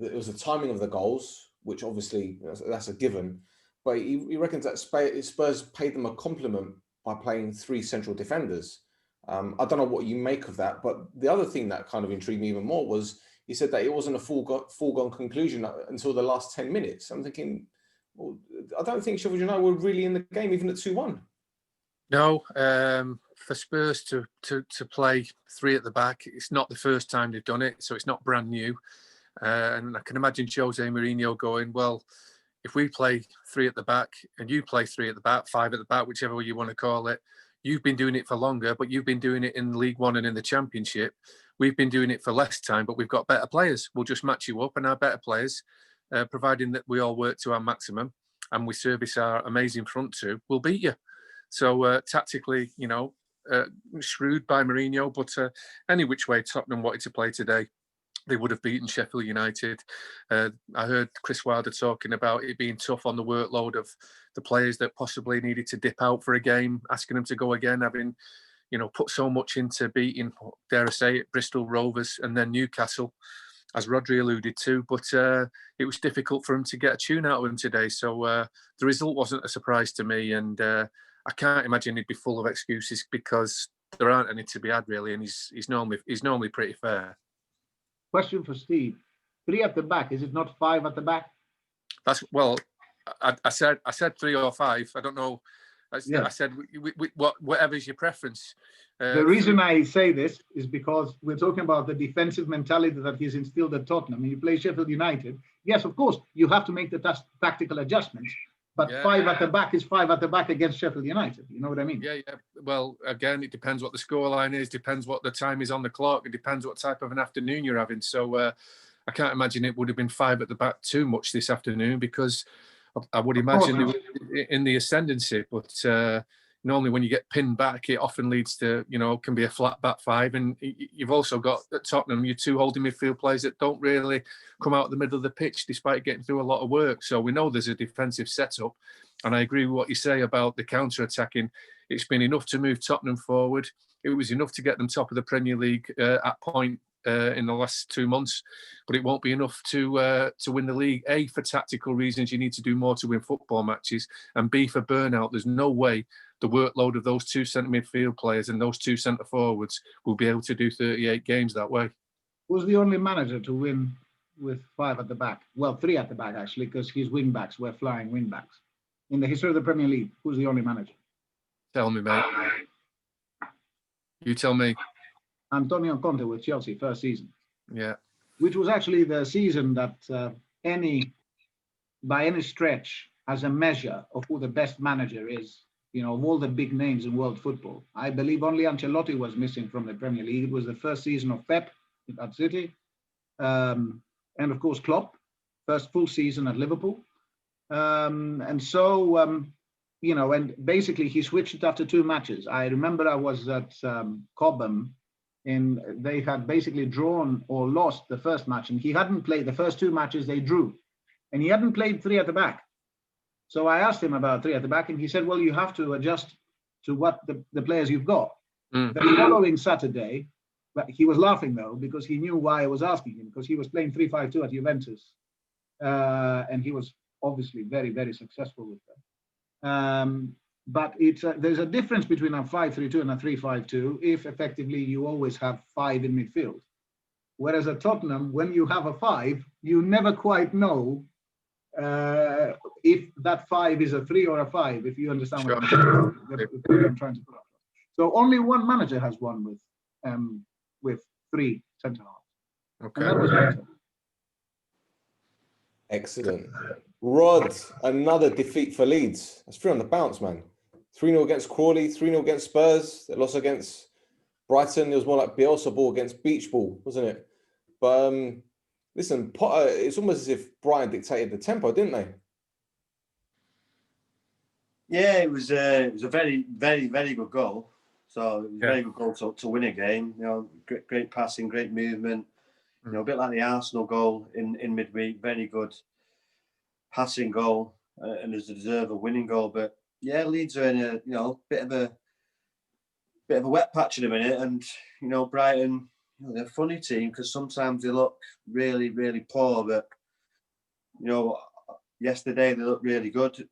it was the timing of the goals, which obviously that's a given. But he reckons that Spurs paid them a compliment by playing 3 central defenders. I don't know what you make of that, but the other thing that kind of intrigued me even more was he said that it wasn't a foregone conclusion until the last 10 minutes. I'm thinking, Well, I don't think Sheffield United were really in the game, even at 2-1. No, for Spurs to play three at the back, it's not the first time they've done it, so it's not brand new. And I can imagine Jose Mourinho going, well, if we play three at the back and you play three at the back, five at the back, whichever way you want to call it, you've been doing it for longer, but you've been doing it in League One and in the Championship. We've been doing it for less time, but we've got better players. We'll just match you up, and our better players, providing that we all work to our maximum and we service our amazing front two, will beat you. So tactically, shrewd by Mourinho, but any which way Tottenham wanted to play today, they would have beaten Sheffield United. I heard Chris Wilder talking about it being tough on the workload of the players that possibly needed to dip out for a game, asking them to go again, having, put so much into beating, dare I say it, Bristol Rovers and then Newcastle, as Rhodri alluded to. But it was difficult for him to get a tune out of him today. So the result wasn't a surprise to me. And I can't imagine he'd be full of excuses, because there aren't any to be had, really. And he's normally pretty fair. Question for Steve: 3 at the back, is it not 5 at the back? I said 3 or 5. I don't know. I said whatever's your preference. The reason I say this is because we're talking about the defensive mentality that he's instilled at Tottenham. You play Sheffield United, yes, of course, you have to make the tactical adjustments. But 5 at the back is 5 at the back against Sheffield United. You know what I mean? Yeah. Well, again, it depends what the scoreline is, depends what the time is on the clock, it depends what type of an afternoon you're having. So I can't imagine it would have been 5 at the back too much this afternoon, because I would imagine they were in the ascendancy. But normally when you get pinned back, it often leads to, can be a flat back 5. And you've also got at Tottenham, your 2 holding midfield players that don't really come out the middle of the pitch despite getting through a lot of work. So we know there's a defensive setup. And I agree with what you say about the counter-attacking. It's been enough to move Tottenham forward. It was enough to get them top of the Premier League at point in the last 2 months, but it won't be enough to win the league. A, for tactical reasons, you need to do more to win football matches, and B, for burnout. There's no way the workload of those 2 centre midfield players and those 2 centre forwards will be able to do 38 games that way. Who's the only manager to win with 5 at the back? Well, 3 at the back, actually, because his wing backs were flying wing backs. In the history of the Premier League, who's the only manager? Tell me, mate. You tell me. Antonio Conte with Chelsea, first season. Yeah. Which was actually the season that by any stretch, as a measure of who the best manager is, of all the big names in world football. I believe only Ancelotti was missing from the Premier League. It was the first season of Pep at City. And of course, Klopp, first full season at Liverpool. And basically he switched it after 2 matches. I remember I was at Cobham, and they had basically drawn or lost the first match, and he hadn't played the first 2 matches. They drew, and he hadn't played 3 at the back. So I asked him about 3 at the back, and he said, well, you have to adjust to what the players you've got. The following Saturday, but he was laughing though, because he knew why I was asking him, because he was playing 3-5-2 at Juventus, and he was obviously very, very successful with them. But there's a difference between a 5-3-2 and a 3-5-2 if effectively you always have 5 in midfield. Whereas at Tottenham, when you have a 5, you never quite know if that 5 is a 3 or a 5, if you understand what I'm trying to put up. So only one manager has won with 3 centre halves. Okay. And that was better. Excellent. Rod, another defeat for Leeds. That's 3 on the bounce, man. 3-0 against Crawley, 3-0 against Spurs. They lost against Brighton. It was more like Bielsa ball against beach ball, wasn't it? But listen, Potter, it's almost as if Brighton dictated the tempo, didn't they? Yeah, it was a very, very, very good goal. So it was a very good goal to win a game. Great passing, great movement. A bit like the Arsenal goal in midweek. Very good passing goal, and as a deserve a winning goal. But yeah, Leeds are in a bit of a wet patch in a minute, and Brighton, they're a funny team because sometimes they look really, really poor, but yesterday they looked really good,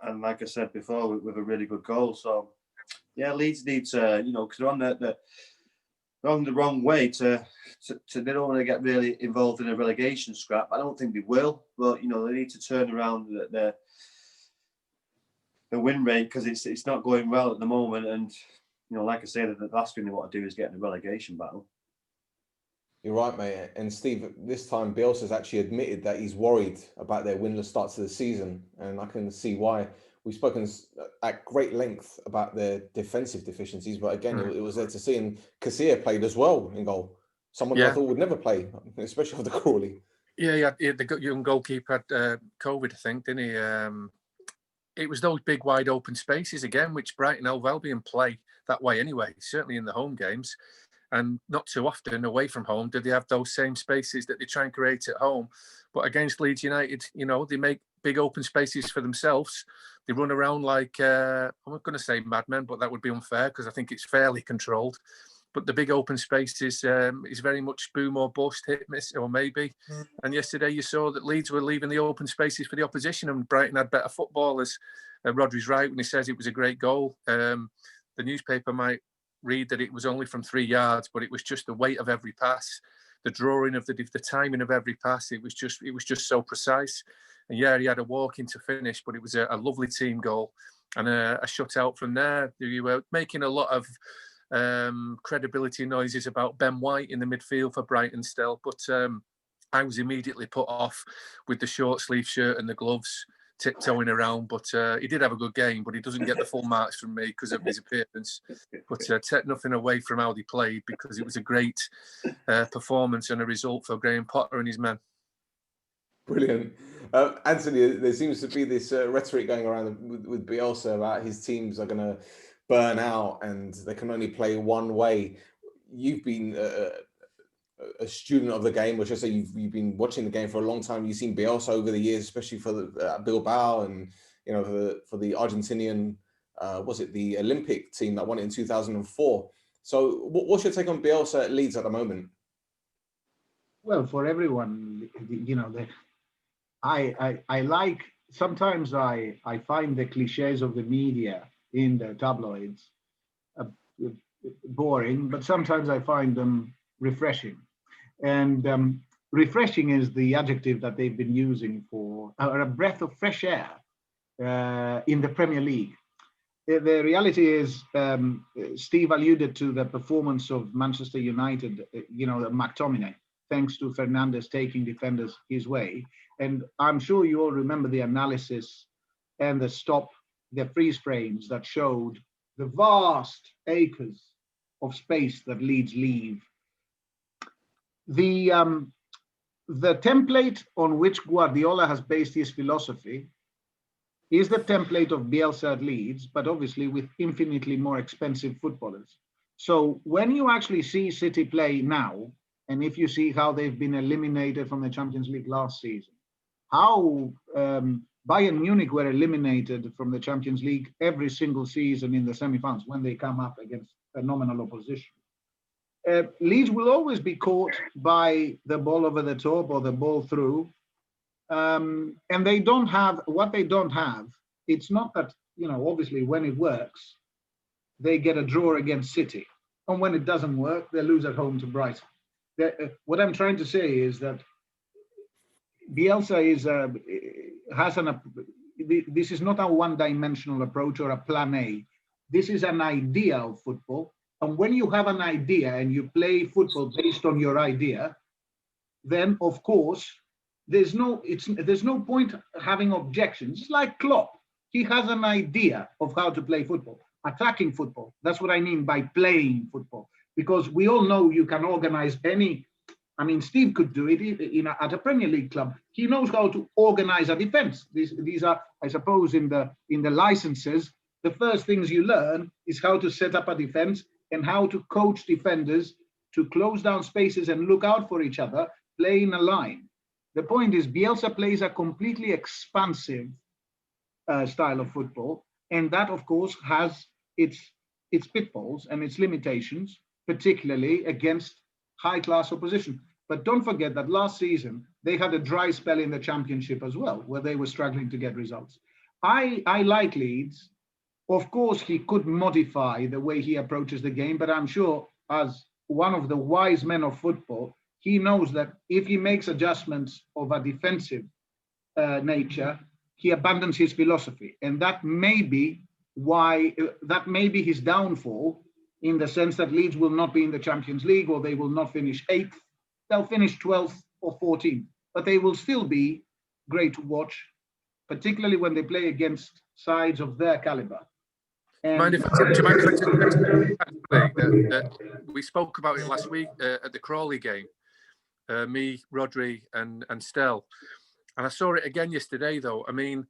and like I said before, with a really good goal. So yeah, Leeds need to because they're on the wrong way to they don't want to get really involved in a relegation scrap. I don't think they will, but they need to turn around win rate because it's not going well at the moment. And like I say, the last thing they want to do is get in a relegation battle. You're right, mate. And Steve, this time Bielsa's actually admitted that he's worried about their winless start to the season, and I can see why. We've spoken at great length about their defensive deficiencies, but again, it was there to see. And Kastrinakis played as well in goal. Someone I thought would never play, especially with the Crawley. Yeah, the young goalkeeper had COVID, I think, didn't he? It was those big, wide open spaces again, which Brighton and Albion play that way anyway, certainly in the home games. And not too often away from home do they have those same spaces that they try and create at home. But against Leeds United, they make big open spaces for themselves. They run around like, I'm not going to say madmen, but that would be unfair because I think it's fairly controlled. But the big open space is very much boom or bust, hit, miss, or maybe. And yesterday you saw that Leeds were leaving the open spaces for the opposition, and Brighton had better footballers. Rodri's right when he says it was a great goal. The newspaper might read that it was only from 3 yards, but it was just the weight of every pass, the drawing of the timing of every pass. It was just so precise. And yeah, he had a walk in to finish, but it was a lovely team goal and a shutout from there. You were making a lot of credibility noises about Ben White in the midfield for Brighton still, but I was immediately put off with the short sleeve shirt and the gloves, tiptoeing around. But he did have a good game, but he doesn't get the full marks from me because of his appearance. But take nothing away from how he played, because it was a great performance and a result for Graham Potter and his men. Brilliant. Antony, there seems to be this rhetoric going around with Bielsa about his teams are going to burn out and they can only play one way. You've been a student of the game, which I say you've been watching the game for a long time. You've seen Bielsa over the years, especially for the Bilbao and for the Argentinian, was it the Olympic team that won it in 2004? So what's your take on Bielsa at Leeds at the moment? Well, for everyone, I like, sometimes I find the cliches of the media in the tabloids boring, but sometimes I find them refreshing. And refreshing is the adjective that they've been using for a breath of fresh air in the Premier League. The reality is, Steve alluded to the performance of Manchester United, McTominay, thanks to Fernandes taking defenders his way. And I'm sure you all remember the analysis and the freeze frames that showed the vast acres of space that Leeds leave. The template on which Guardiola has based his philosophy is the template of Bielsa at Leeds, but obviously with infinitely more expensive footballers. So when you actually see City play now, and if you see how they've been eliminated from the Champions League last season, how Bayern Munich were eliminated from the Champions League every single season in the semi-finals when they come up against phenomenal opposition. Leeds will always be caught by the ball over the top or the ball through. And they don't have, what they don't have, it's not that, obviously when it works, they get a draw against City. And when it doesn't work, they lose at home to Brighton. What I'm trying to say is that Bielsa this is not a one-dimensional approach or a plan A. This is an idea of football. And when you have an idea and you play football based on your idea, then of course, there's no point having objections. It's like Klopp. He has an idea of how to play football, attacking football. That's what I mean by playing football. Because we all know you can organize Steve could do it at a Premier League club. He knows how to organize a defense. These are, I suppose, in the licenses, the first things you learn is how to set up a defense and how to coach defenders to close down spaces and look out for each other, play in a line. The point is, Bielsa plays a completely expansive style of football, and that, of course, has its pitfalls and its limitations, particularly against high-class opposition. But don't forget that last season, they had a dry spell in the Championship as well, where they were struggling to get results. I like Leeds. Of course, he could modify the way he approaches the game, but I'm sure as one of the wise men of football, he knows that if he makes adjustments of a defensive nature, he abandons his philosophy. And that may be his downfall, in the sense that Leeds will not be in the Champions League, or they will not finish 8th. They'll finish 12th or 14th, but they will still be great to watch, particularly when they play against sides of their caliber. Do you mind if we spoke about it last week at the Crawley game, me, Rhodri and Stel, and I saw it again yesterday though. I mean,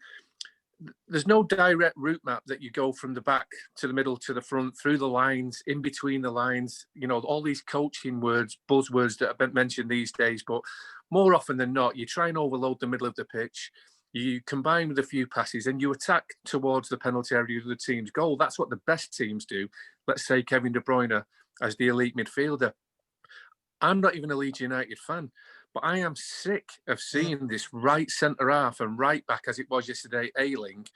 there's no direct route map that you go from the back to the middle to the front, through the lines, in between the lines, you know, all these coaching words, buzzwords that have been mentioned these days, but more often than not, you try and overload the middle of the pitch. You combine with a few passes and you attack towards the penalty area of the team's goal. That's what the best teams do. Let's say Kevin De Bruyne as the elite midfielder. I'm not even a Leeds United fan, but I am sick of seeing this right centre half and right back, as it was yesterday, Ayling,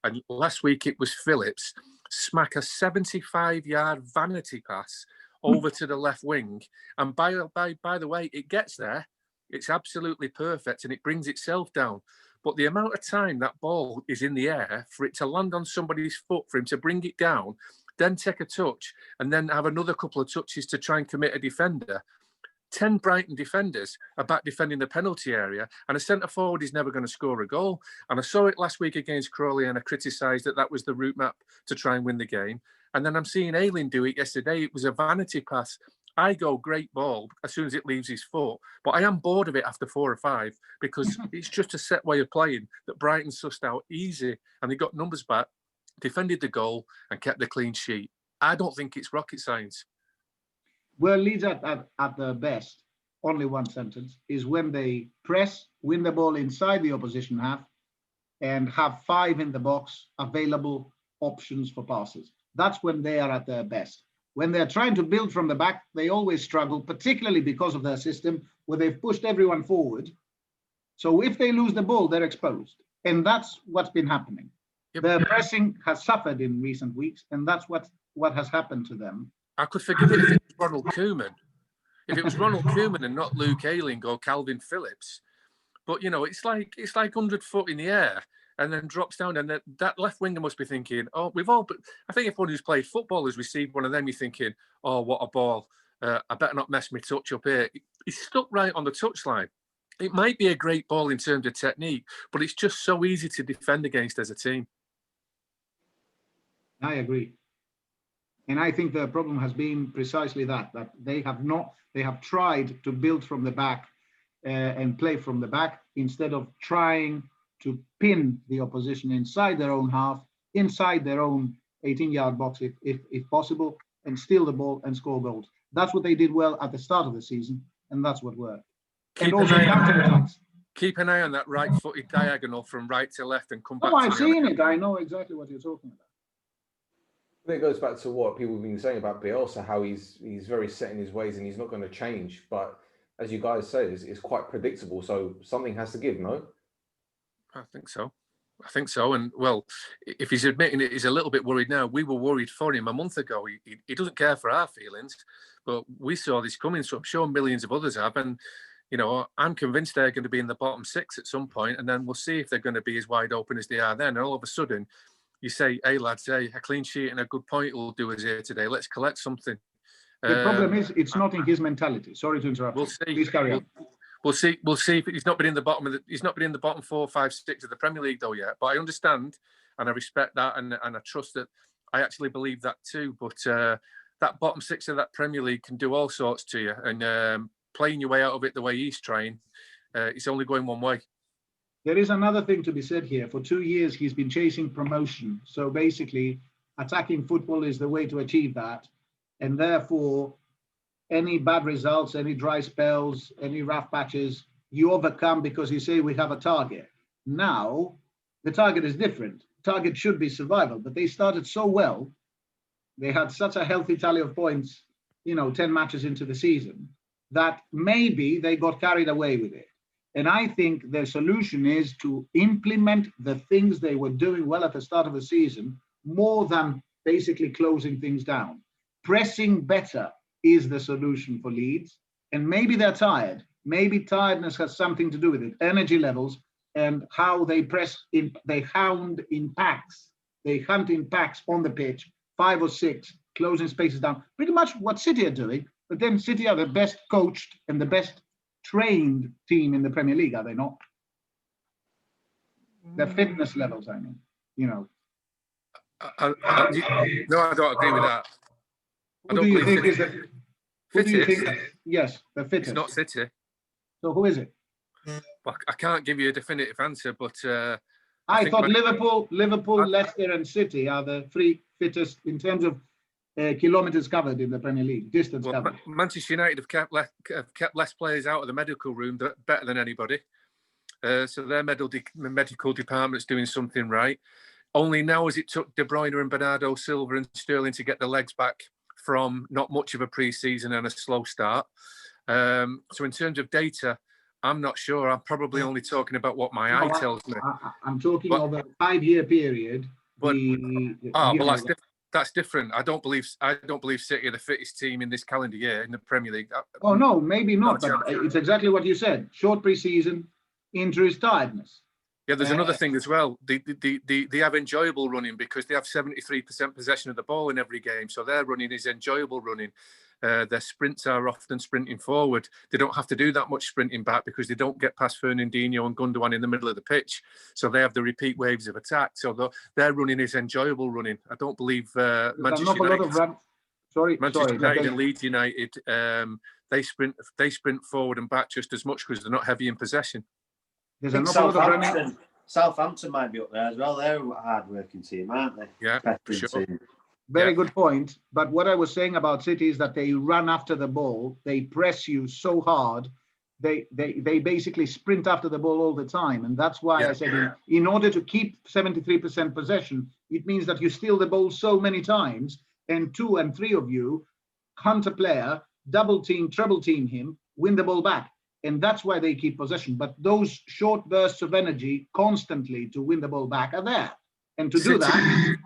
and last week it was Phillips, smack a 75-yard vanity pass over to the left wing. And by the way, it gets there. It's absolutely perfect and it brings itself down. But the amount of time that ball is in the air for it to land on somebody's foot, for him to bring it down, then take a touch, and then have another couple of touches to try and commit a defender. 10 Brighton defenders are back defending the penalty area, and a centre-forward is never going to score a goal. And I saw it last week against Crawley, and I criticised that was the route map to try and win the game. And then I'm seeing Ayling do it yesterday. It was a vanity pass. I go, great ball, as soon as it leaves his foot. But I am bored of it after 4 or 5, because it's just a set way of playing that Brighton sussed out easy. And they got numbers back, defended the goal and kept the clean sheet. I don't think it's rocket science. Well, Leeds at their best, only one sentence, is when they press, win the ball inside the opposition half, and have 5 in the box available options for passes. That's when they are at their best. When they're trying to build from the back, they always struggle, particularly because of their system, where they've pushed everyone forward. So if they lose the ball, they're exposed. And that's what's been happening. Yep. Their pressing has suffered in recent weeks, and that's what has happened to them. I could forgive it if it was Ronald Koeman. If it was Ronald Koeman and not Luke Ayling or Calvin Phillips. But, you know, it's like 100 foot in the air and then drops down, and that left winger must be thinking, oh, I think everyone who's played football has received one of them. You're thinking, oh, what a ball. I better not mess my touch up here. He's stuck right on the touchline. It might be a great ball in terms of technique, but it's just so easy to defend against as a team. I agree. And I think the problem has been precisely that they have tried to build from the back and play from the back, instead of trying to pin the opposition inside their own half, inside their own 18-yard box, if possible, and steal the ball and score goals. That's what they did well at the start of the season, and that's what worked. Keep an eye on that right-footed diagonal from right to left and come back. Oh, I've seen it. I know exactly what you're talking about. I think it goes back to what people have been saying about Bielsa, how he's very set in his ways and he's not going to change. But as you guys say, it's quite predictable. So something has to give, no? I think so. And, well, if he's admitting it, he's a little bit worried now. We were worried for him a month ago. He doesn't care for our feelings, but we saw this coming. So I'm sure millions of others have. And, you know, I'm convinced they're going to be in the bottom 6 at some point, and then we'll see if they're going to be as wide open as they are then. And all of a sudden, you say, hey, lads, a clean sheet and a good point will do us here today. Let's collect something. The problem is, it's not in his mentality. Sorry to interrupt. We'll see. Please carry on. We'll see. If he's not been in the bottom he's not been in the bottom 4, 5, 6 of the Premier League though yet. But I understand and I respect that, and I trust that. I actually believe that too. But that bottom 6 of that Premier League can do all sorts to you, and playing your way out of it the way he's trying, it's only going one way. There is another thing to be said here. For 2 years, he's been chasing promotion. So basically, attacking football is the way to achieve that. And therefore, any bad results, any dry spells, any rough patches, you overcome because you say we have a target. Now, the target is different. Target should be survival, but they started so well. They had such a healthy tally of points, 10 matches into the season, that maybe they got carried away with it. And I think the solution is to implement the things they were doing well at the start of the season, more than basically closing things down. Pressing better is the solution for Leeds. And maybe they're tired. Maybe tiredness has something to do with it, energy levels. and how they press in, they hound in packs, they hunt in packs on the pitch, 5 or 6, closing spaces down. Pretty much what City are doing, but then City are the best coached and the best trained team in the Premier League, are they not? Their fitness levels, I mean, you know. No, I don't agree with that. Who do you think is the? Who do you think? Yes, the fittest. It's not City. So who is it? Well, I can't give you a definitive answer, but I thought Liverpool, Leicester, and City are the 3 fittest in terms of kilometres covered in the Premier League, distance covered. Manchester United have kept less players out of the medical room better than anybody. So their medical department's doing something right. Only now as it took De Bruyne and Bernardo Silva and Sterling to get the legs back from not much of a pre-season and a slow start. So in terms of data, I'm not sure. I'm probably only talking about what my eye tells me. I'm talking over a 5-year period. But that's different. I don't believe City are the fittest team in this calendar year in the Premier League. Oh no, maybe not. But it's exactly what you said. Short pre-season, injuries, tiredness. Yeah, there's another thing as well. They have enjoyable running because they have 73% possession of the ball in every game. So their running is enjoyable running. Their sprints are often sprinting forward. They don't have to do that much sprinting back because they don't get past Fernandinho and Gundogan in the middle of the pitch. So they have the repeat waves of attack. So their running is enjoyable running. I don't believe Manchester United and Leeds United, they sprint forward and back just as much because they're not heavy in possession. There's Southampton might be up there as well. They're a hard-working team, aren't they? Yeah, for sure. Very good point. But what I was saying about City is that they run after the ball. They press you so hard. They basically sprint after the ball all the time. And that's why I said in order to keep 73% possession, it means that you steal the ball so many times and 2 and 3 of you hunt a player, double team, treble team him, win the ball back. And that's why they keep possession. But those short bursts of energy constantly to win the ball back are there. And to do that...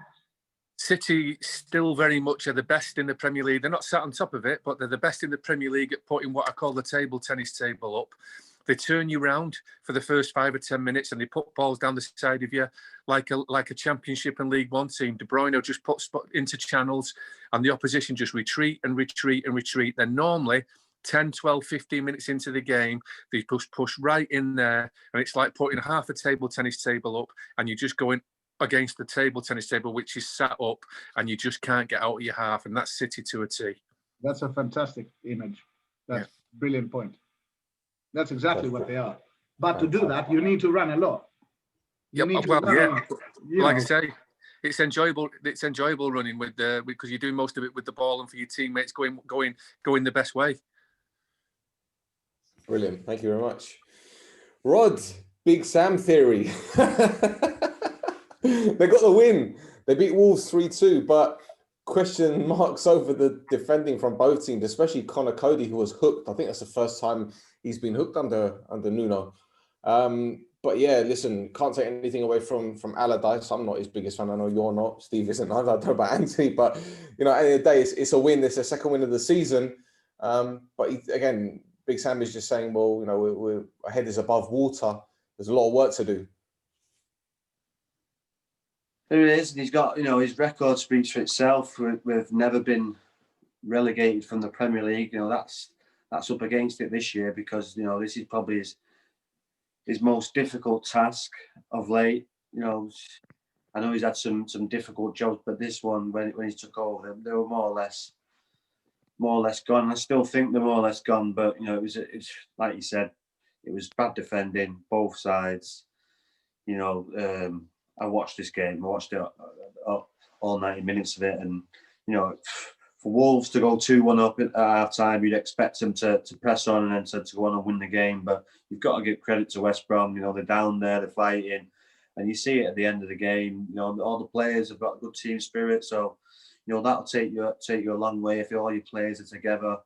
City still very much are the best in the Premier League. They're not sat on top of it, but they're the best in the Premier League at putting what I call the table tennis table up. They turn you round for the first 5 or 10 minutes and they put balls down the side of you like a Championship and League One team. De Bruyne just puts into channels and the opposition just retreat and retreat and retreat. Then normally 10, 12, 15 minutes into the game, they push right in there. And it's like putting half a table tennis table up and you're just going against the table tennis table, which is sat up and you just can't get out of your half. And that's City to a T. That's a fantastic image. That's a brilliant point. That's exactly what they are. But to do that, you need to run a lot. Like I say, it's enjoyable. It's enjoyable running because you do most of it with the ball and for your teammates going the best way. Brilliant. Thank you very much. Rod, Big Sam theory. They got the win. They beat Wolves 3-2, but question marks over the defending from both teams, especially Connor Cody, who was hooked. I think that's the first time he's been hooked under Nuno. But yeah, listen, can't take anything away from Allardyce. I'm not his biggest fan. I know you're not. Steve isn't either. I don't know about Antony, but at the end of the day, it's a win. It's a second win of the season. But again, Big Sam is just saying, well, we're our head is above water. There's a lot of work to do. There it is. He's got, his record speaks for itself. We've never been relegated from the Premier League. That's up against it this year because, this is probably his most difficult task of late. I know he's had some difficult jobs, but this one, when he took over, they were more or less gone. I still think they're more or less gone, but, it was like you said, it was bad defending, both sides. I watched this game. I watched it all 90 minutes of it. And, for Wolves to go 2-1 up at half time, you'd expect them to press on and then to go on and win the game. But you've got to give credit to West Brom. They're down there, they're fighting. And you see it at the end of the game. All the players have got good team spirit. So, that'll take you a long way if all your players are together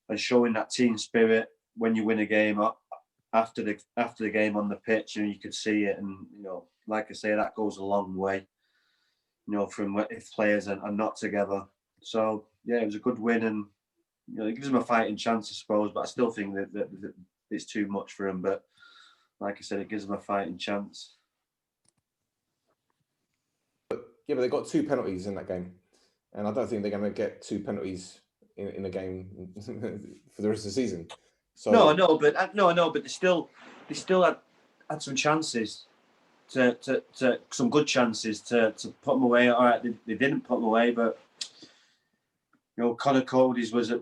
and showing that team spirit when you win a game after the game on the pitch, and you could see it. And, like I say, that goes a long way, from if players are not together. So, yeah, it was a good win and, it gives them a fighting chance, I suppose, but I still think that it's too much for them. But like I said, it gives them a fighting chance. Yeah, but they got 2 penalties in that game, and I don't think they're going to get 2 penalties in a game for the rest of the season. So No, I know, but they still had some chances to some good chances to put them away. All right, they didn't put them away, but Connor Cody's was that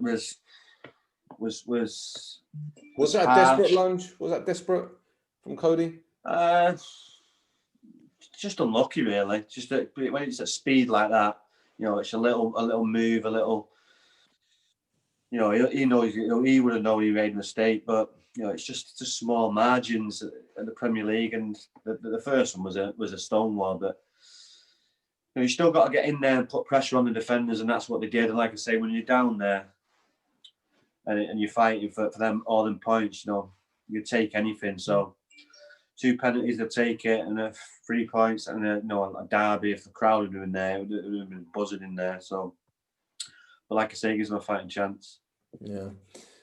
a desperate lunge? Was that desperate from Cody? Just unlucky, really. Just when it's at speed like that, it's a little move, a little. He knows. He would have known he made a mistake, but it's just small margins at the Premier League, and the first one was a stonewall. But you still got to get in there and put pressure on the defenders, and that's what they did. And like I say, when you're down there and you're fighting for them all them points, you take anything. So 2 penalties, they'll take it, and 3 points, and a derby. If the crowd had been there, it would have been buzzing in there. So, but like I say, it gives them a fighting chance. Yeah,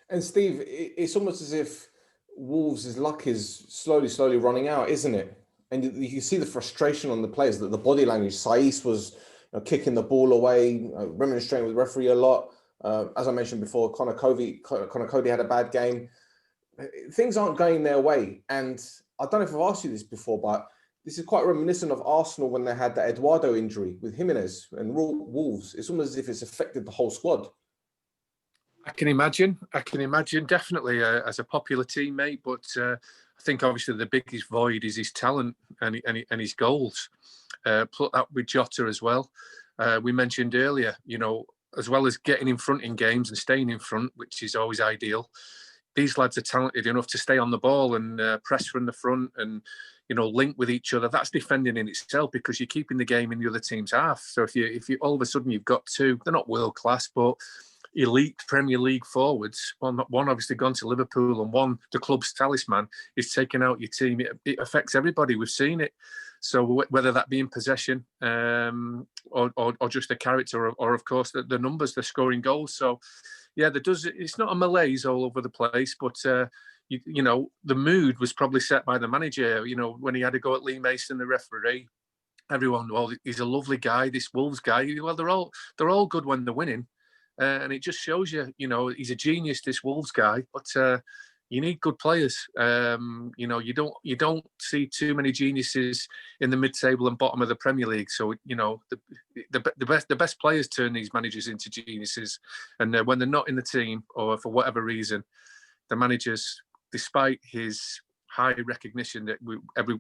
and Steve, it's almost as if Wolves' luck is slowly running out, isn't it? And you can see the frustration on the players, that the body language. Saiss was kicking the ball away, remonstrating with the referee a lot. As I mentioned before, Connor Cody had a bad game. Things aren't going their way, and I don't know if I've asked you this before, but this is quite reminiscent of Arsenal when they had the Eduardo injury with Jimenez and Wolves. It's almost as if it's affected the whole squad. I can imagine, definitely as a popular teammate, but I think obviously the biggest void is his talent and his goals. Put that with Jota as well. We mentioned earlier, as well as getting in front in games and staying in front, which is always ideal, these lads are talented enough to stay on the ball and press from the front and, link with each other. That's defending in itself, because you're keeping the game in the other team's half. So if you all of a sudden you've got 2, they're not world class, but elite Premier League forwards, one obviously gone to Liverpool and one, the club's talisman, is taking out your team. It affects everybody. We've seen it. So whether that be in possession or just a character or of course the numbers, they're scoring goals. So yeah, it's not a malaise all over the place, but the mood was probably set by the manager. When he had to go at Lee Mason, the referee, everyone, well, he's a lovely guy, this Wolves guy. Well, they're all good when they're winning. And it just shows you, he's a genius, this Wolves guy. But you need good players. You don't see too many geniuses in the mid-table and bottom of the Premier League. So the best players turn these managers into geniuses. And when they're not in the team, or for whatever reason, the managers, despite his high recognition that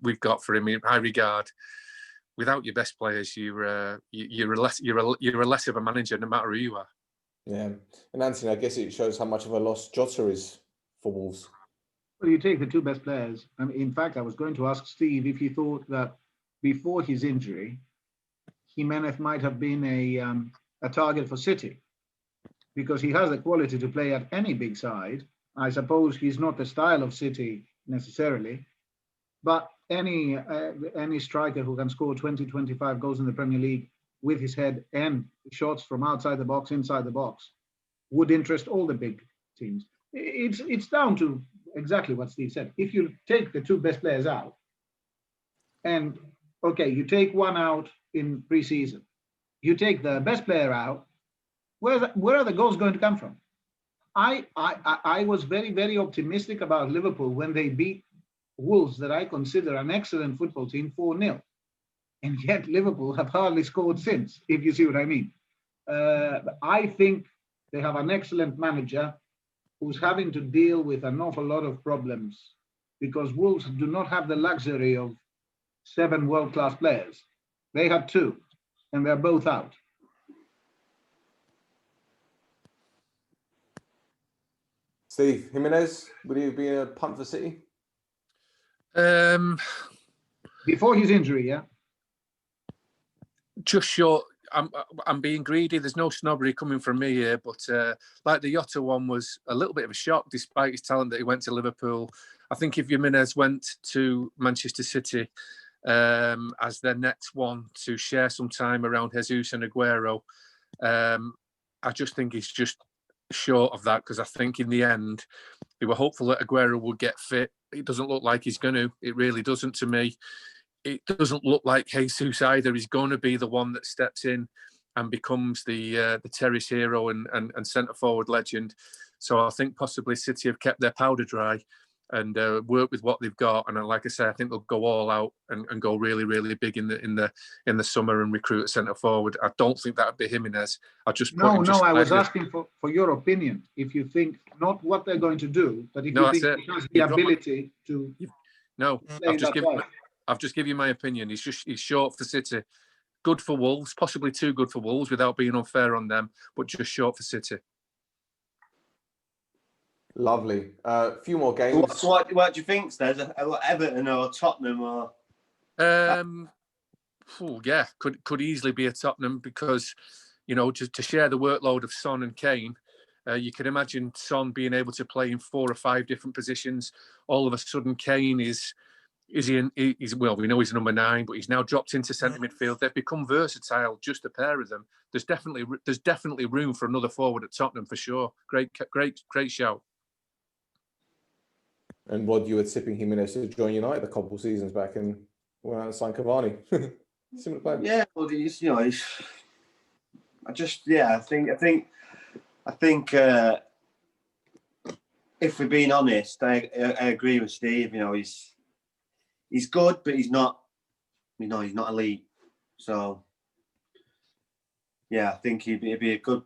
we've got for him, in high regard, without your best players, you're a less of a manager, no matter who you are. Yeah, and Antony, I guess it shows how much of a loss Jota is for Wolves. Well, you take the 2 best players. In fact, I was going to ask Steve if he thought that before his injury, Jimenez might have been a target for City, because he has the quality to play at any big side. I suppose he's not the style of City necessarily, but any striker who can score 20, 25 goals in the Premier League with his head and shots from outside the box, inside the box, would interest all the big teams. It's down to exactly what Steve said. If you take the 2 best players out, and okay, you take one out in pre-season, you take the best player out, where are the goals going to come from? I was very, very optimistic about Liverpool when they beat Wolves, that I consider an excellent football team, 4-0. And yet Liverpool have hardly scored since, if you see what I mean. I think they have an excellent manager who's having to deal with an awful lot of problems, because Wolves do not have the luxury of 7 world-class players. They have 2, and they're both out. Steve, Jimenez, would he be a punt for City? Before his injury, yeah? Just short. I'm being greedy. There's no snobbery coming from me here, but like the Jota one was a little bit of a shock, despite his talent, that he went to Liverpool. I think if Jimenez went to Manchester City as their next one to share some time around Jesus and Aguero, I just think he's just short of that, because I think in the end They were hopeful that Aguero would get fit. It doesn't look like he's going to. It really doesn't to me. It doesn't look like Jesus either. He's going to be the one that steps in and becomes the terrace hero and centre forward legend. So I think possibly City have kept their powder dry and work with what they've got. And like I say, I think they'll go all out and go really, really big in the summer and recruit a centre forward. I don't think that would be Jimenez. I just I was asking for your opinion. If you think not what they're going to do, but if you think he has the ability to. No, I've just given you my opinion. He's short for City, good for Wolves, possibly too good for Wolves without being unfair on them, but just short for City. Lovely. A few more games. So what do you think, Stel? Everton or Tottenham or? Yeah, could easily be a Tottenham because, to share the workload of Son and Kane, you can imagine Son being able to play in 4 or 5 different positions. All of a sudden, Kane well, we know he's number 9, but he's now dropped into centre midfield. They've become versatile, just a pair of them. There's definitely room for another forward at Tottenham for sure. Great shout. And Rod, you were tipping Jimenez to join United a couple of seasons back and went out and signed Cavani. Similar player. Yeah, well, I think if we're being honest, I agree with Steve. He's good, but he's not. He's not elite. So yeah, I think he'd be a good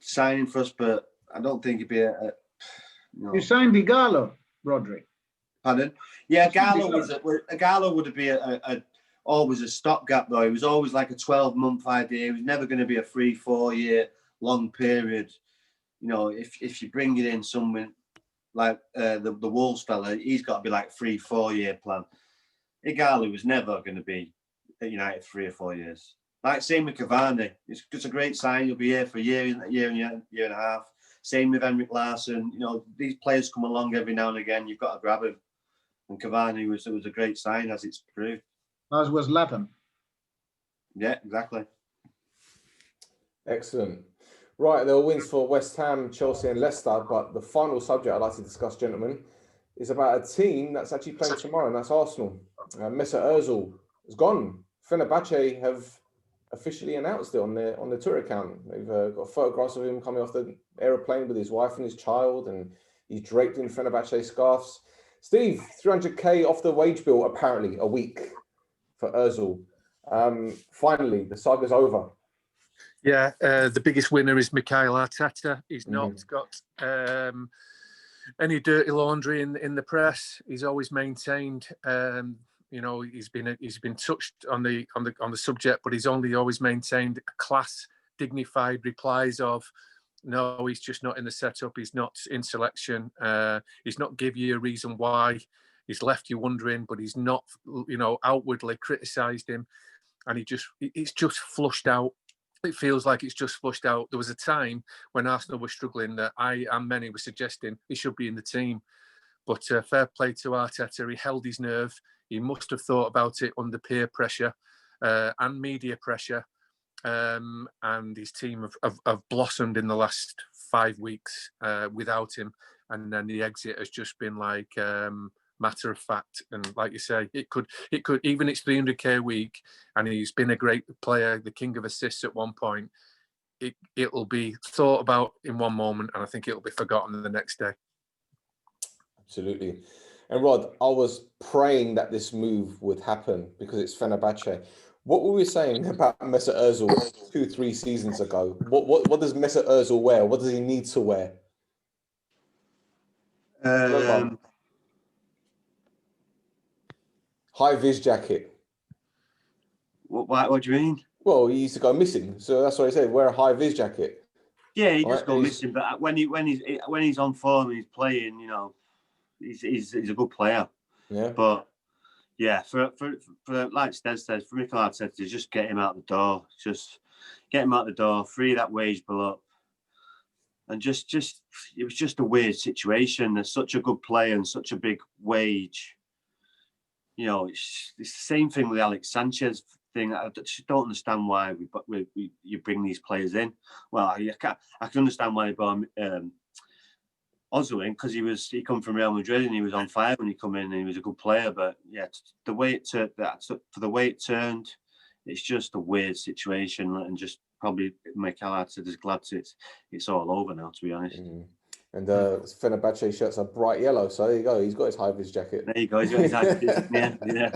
signing for us, but I don't think he'd be a You signed Igalo, Rodri. Pardon? Yeah, Igalo would be always a stopgap though. It was always like a 12-month idea. It was never going to be a 3-4 year long period. If you bring it in someone like the Wolves fella, he's got to be like 3-4 year plan. Igalo was never going to be at United 3 or 4 years. Like same with Cavani. It's a great sign. You'll be here for a year and a half. Same with Henrik Larsson. These players come along every now and again. You've got to grab him. And Cavani was a great sign, as it's proved. As was Latham. Yeah, exactly. Excellent. Right, there were wins for West Ham, Chelsea and Leicester, but the final subject I'd like to discuss, gentlemen, is about a team that's actually playing tomorrow, and that's Arsenal. Mesut Ozil is gone. Fenerbahce have officially announced it on their Twitter account. They've got photographs of him coming off the aeroplane with his wife and his child, and he's draped in Fenerbahce scarves. Steve, 300k off the wage bill, apparently, a week for Ozil. Finally, the saga's over. Yeah, the biggest winner is Mikel Arteta. He's not got any dirty laundry in the press. He's always maintained. He's been touched on the subject, but he's always maintained class, dignified replies of, no, he's just not in the setup. He's not in selection. He's not give you a reason why. He's left you wondering, but he's not, outwardly criticised him, and it's just flushed out. It feels like it's just flushed out. There was a time when Arsenal were struggling that I and many were suggesting he should be in the team. But fair play to Arteta. He held his nerve. He must have thought about it under peer pressure and media pressure. And his team have blossomed in the last 5 weeks without him. And then the exit has just been like matter of fact. And like you say, it could even it's 300k a week, and he's been a great player, the king of assists at one point. It'll be thought about in one moment, and I think it'll be forgotten the next day. Absolutely. And Rod, I was praying that this move would happen because it's Fenerbahce. What were we saying about Mesut Ozil 2-3 seasons ago? What does Mesut Ozil wear? What does he need to wear? High-vis jacket. What do you mean? Well, he used to go missing, so that's what I said. Wear a high-vis jacket. Yeah, he does go missing, but when he's on form and he's playing, he's a good player. Yeah. But yeah, for like Stel says, for Mikel Arteta to just get him out the door, free that wage bill up, and just it was just a weird situation. There's such a good player and such a big wage. It's the same thing with the Alex Sanchez thing. I just don't understand why you bring these players in. Well, I can understand why they brought Ozil in because he come from Real Madrid and he was on fire when he come in and he was a good player. But yeah, the way it turned, it's just a weird situation, and just probably Mikel Arteta is glad it's all over now, to be honest. And Fenerbahce shirts are bright yellow, so there you go. He's got his high-vis jacket. There you go. He's got his high vis. Yeah.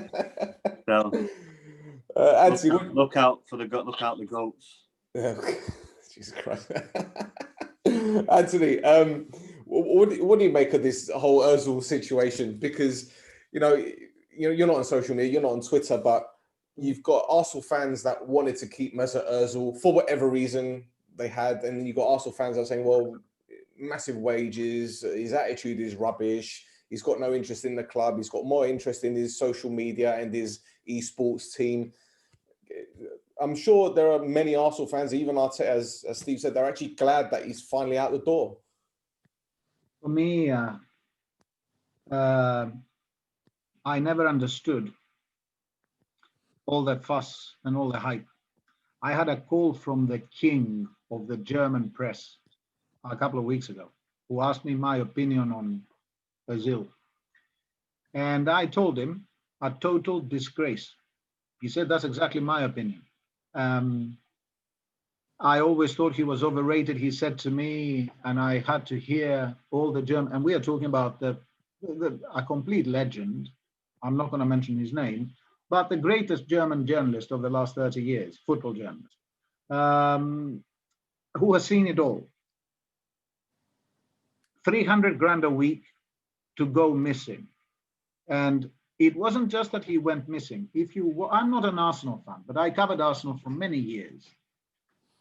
So Antony, look out the goats. Jesus Christ. Antony, what do you make of this whole Ozil situation? Because you're not on social media, you're not on Twitter, but you've got Arsenal fans that wanted to keep Mesut Ozil for whatever reason they had, and you've got Arsenal fans that are saying, well, massive wages, his attitude is rubbish, he's got no interest in the club, he's got more interest in his social media and his esports team. I'm sure there are many Arsenal fans, even Arteta, as Steve said, they're actually glad that he's finally out the door. For me, I never understood all that fuss and all the hype. I had a call from the king of the German press a couple of weeks ago, who asked me my opinion on Ozil. And I told him, a total disgrace. He said, that's exactly my opinion. I always thought he was overrated, he said to me, and I had to hear all the German, and we are talking about a complete legend. I'm not going to mention his name, but the greatest German journalist of the last 30 years, football journalist, who has seen it all. 300 grand a week to go missing. And it wasn't just that he went missing. I'm not an Arsenal fan, but I covered Arsenal for many years,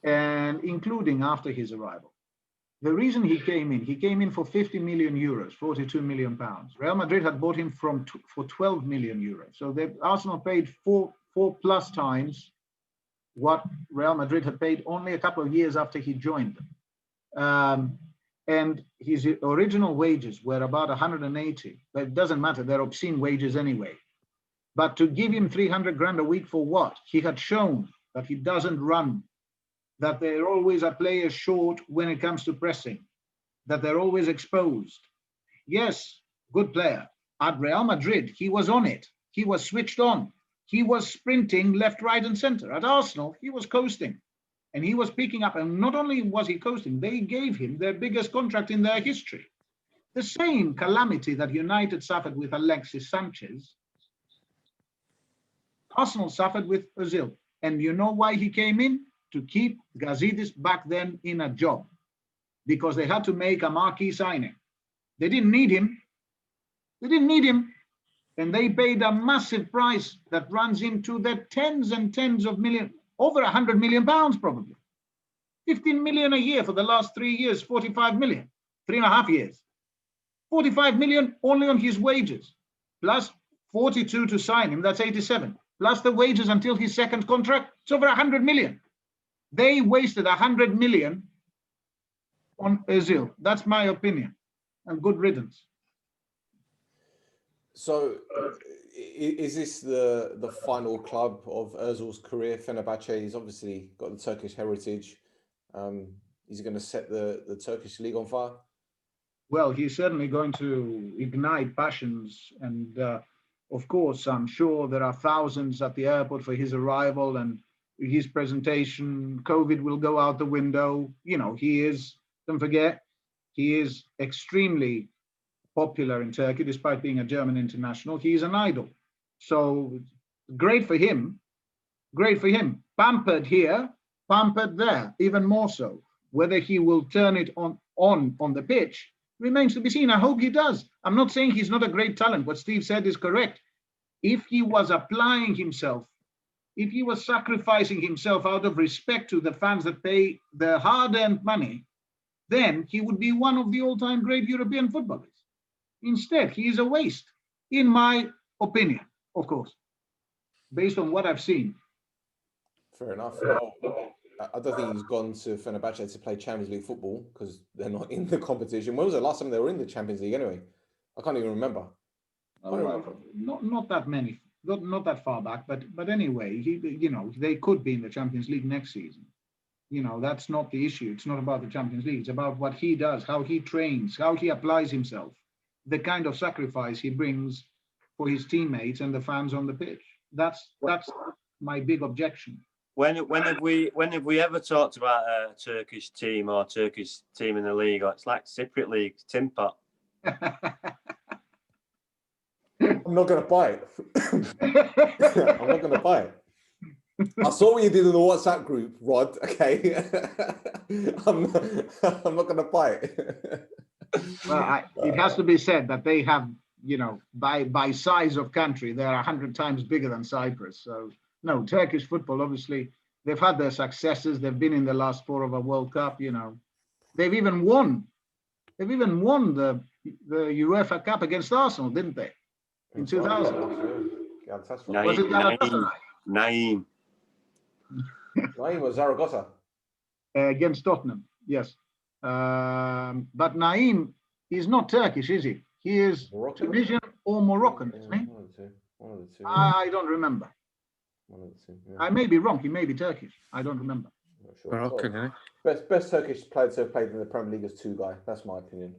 and including after his arrival. The reason he came in for 50 million euros, 42 million pounds. Real Madrid had bought him for 12 million euros. So Arsenal paid four plus times what Real Madrid had paid only a couple of years after he joined them. And his original wages were about 180, but it doesn't matter, they're obscene wages anyway. But to give him 300 grand a week for what? He had shown that he doesn't run, that there always are players short when it comes to pressing, that they're always exposed. Yes, good player. At Real Madrid, he was on it. He was switched on. He was sprinting left, right, and center. At Arsenal, he was coasting. And he was picking up, and not only was he coasting, they gave him their biggest contract in their history. The same calamity that United suffered with Alexis Sanchez, Arsenal suffered with Ozil. And you know why he came in? To keep Gazidis back then in a job, because they had to make a marquee signing. They didn't need him. And they paid a massive price that runs into the tens and tens of millions. Over 100 million pounds, probably. 15 million a year for the last 3 years, 45 million, 3.5 years. 45 million only on his wages, plus 42 to sign him, that's 87. Plus the wages until his second contract, it's over 100 million. They wasted 100 million on Ozil. That's my opinion. And good riddance. So, is this the final club of Ozil's career? Fenerbahce, he's obviously got the Turkish heritage. Is he going to set the Turkish league on fire? Well, he's certainly going to ignite passions. And of course, I'm sure there are thousands at the airport for his arrival and his presentation. COVID will go out the window. Don't forget, he is extremely popular in Turkey, despite being a German international. He's an idol. So great for him. Pampered here, pampered there, even more so. Whether he will turn it on the pitch remains to be seen. I hope he does. I'm not saying he's not a great talent. What Steve said is correct. If he was applying himself, if he was sacrificing himself out of respect to the fans that pay the hard-earned money, then he would be one of the all-time great European footballers. Instead, he is a waste, in my opinion, of course, based on what I've seen. Fair enough. Well, I don't think he's gone to Fenerbahce to play Champions League football because they're not in the competition. When was the last time they were in the Champions League anyway? I can't even remember. Not that many, not that far back, but anyway, they could be in the Champions League next season. You know, that's not the issue. It's not about the Champions League. It's about what he does, how he trains, how he applies himself, the kind of sacrifice he brings for his teammates and the fans on the pitch. That's my big objection. When have we ever talked about a Turkish team or Turkish team in the league? Or it's like Cypriot League, tin pot. I'm not going to buy it. I'm not going to buy it. I saw what you did in the WhatsApp group, Rod. Okay, I'm not going to buy it. Well, it has to be said that they have, you know, by size of country, they're 100 times bigger than Cyprus. So no, Turkish football, obviously, they've had their successes. They've been in the last 4 of a World Cup. You know, they've even won the UEFA Cup against Arsenal, didn't they? In 2000. Was it Galatasaray? Naeem. Naeem was Zaragoza. Against Tottenham, yes. But Naeem is not Turkish, is he? He is Moroccan? Tunisian or Moroccan, isn't he? One of the two. I don't remember. One of the two. Yeah. I may be wrong. He may be Turkish. I don't remember. Not sure. Moroccan, eh? Best Turkish player to have played in the Premier League is 2 guy. That's my opinion.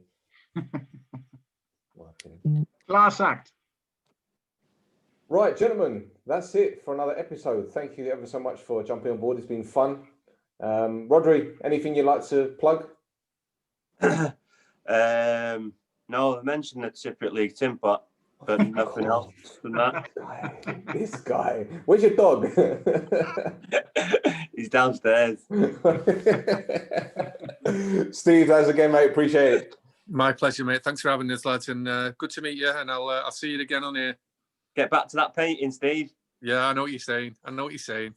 Class act. Right, gentlemen, that's it for another episode. Thank you ever so much for jumping on board. It's been fun. Rhodri, anything you'd like to plug? No, I mentioned the Cypriot League tin pot, but nothing else than that. This guy. Where's your dog? He's downstairs. Steve, thanks again, mate. Appreciate it. My pleasure, mate. Thanks for having us, lads, and good to meet you. And I'll see you again on here. Get back to that painting, Steve. Yeah, I know what you're saying. Listen,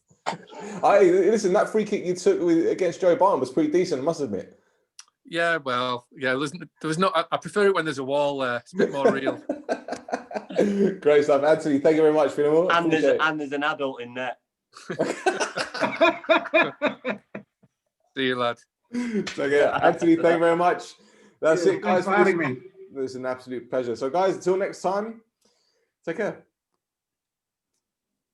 that free kick you took against Joe Barton was pretty decent, I must admit. Yeah, well, yeah, there was not. I prefer it when there's a wall there. It's a bit more real. Great stuff, Antony. Thank you very much, Phil. And there's an adult in there. See you, lad. Okay, Antony, thank you very much. That's it, guys. Thanks for having me. It was an absolute pleasure. So, guys, until next time, take care.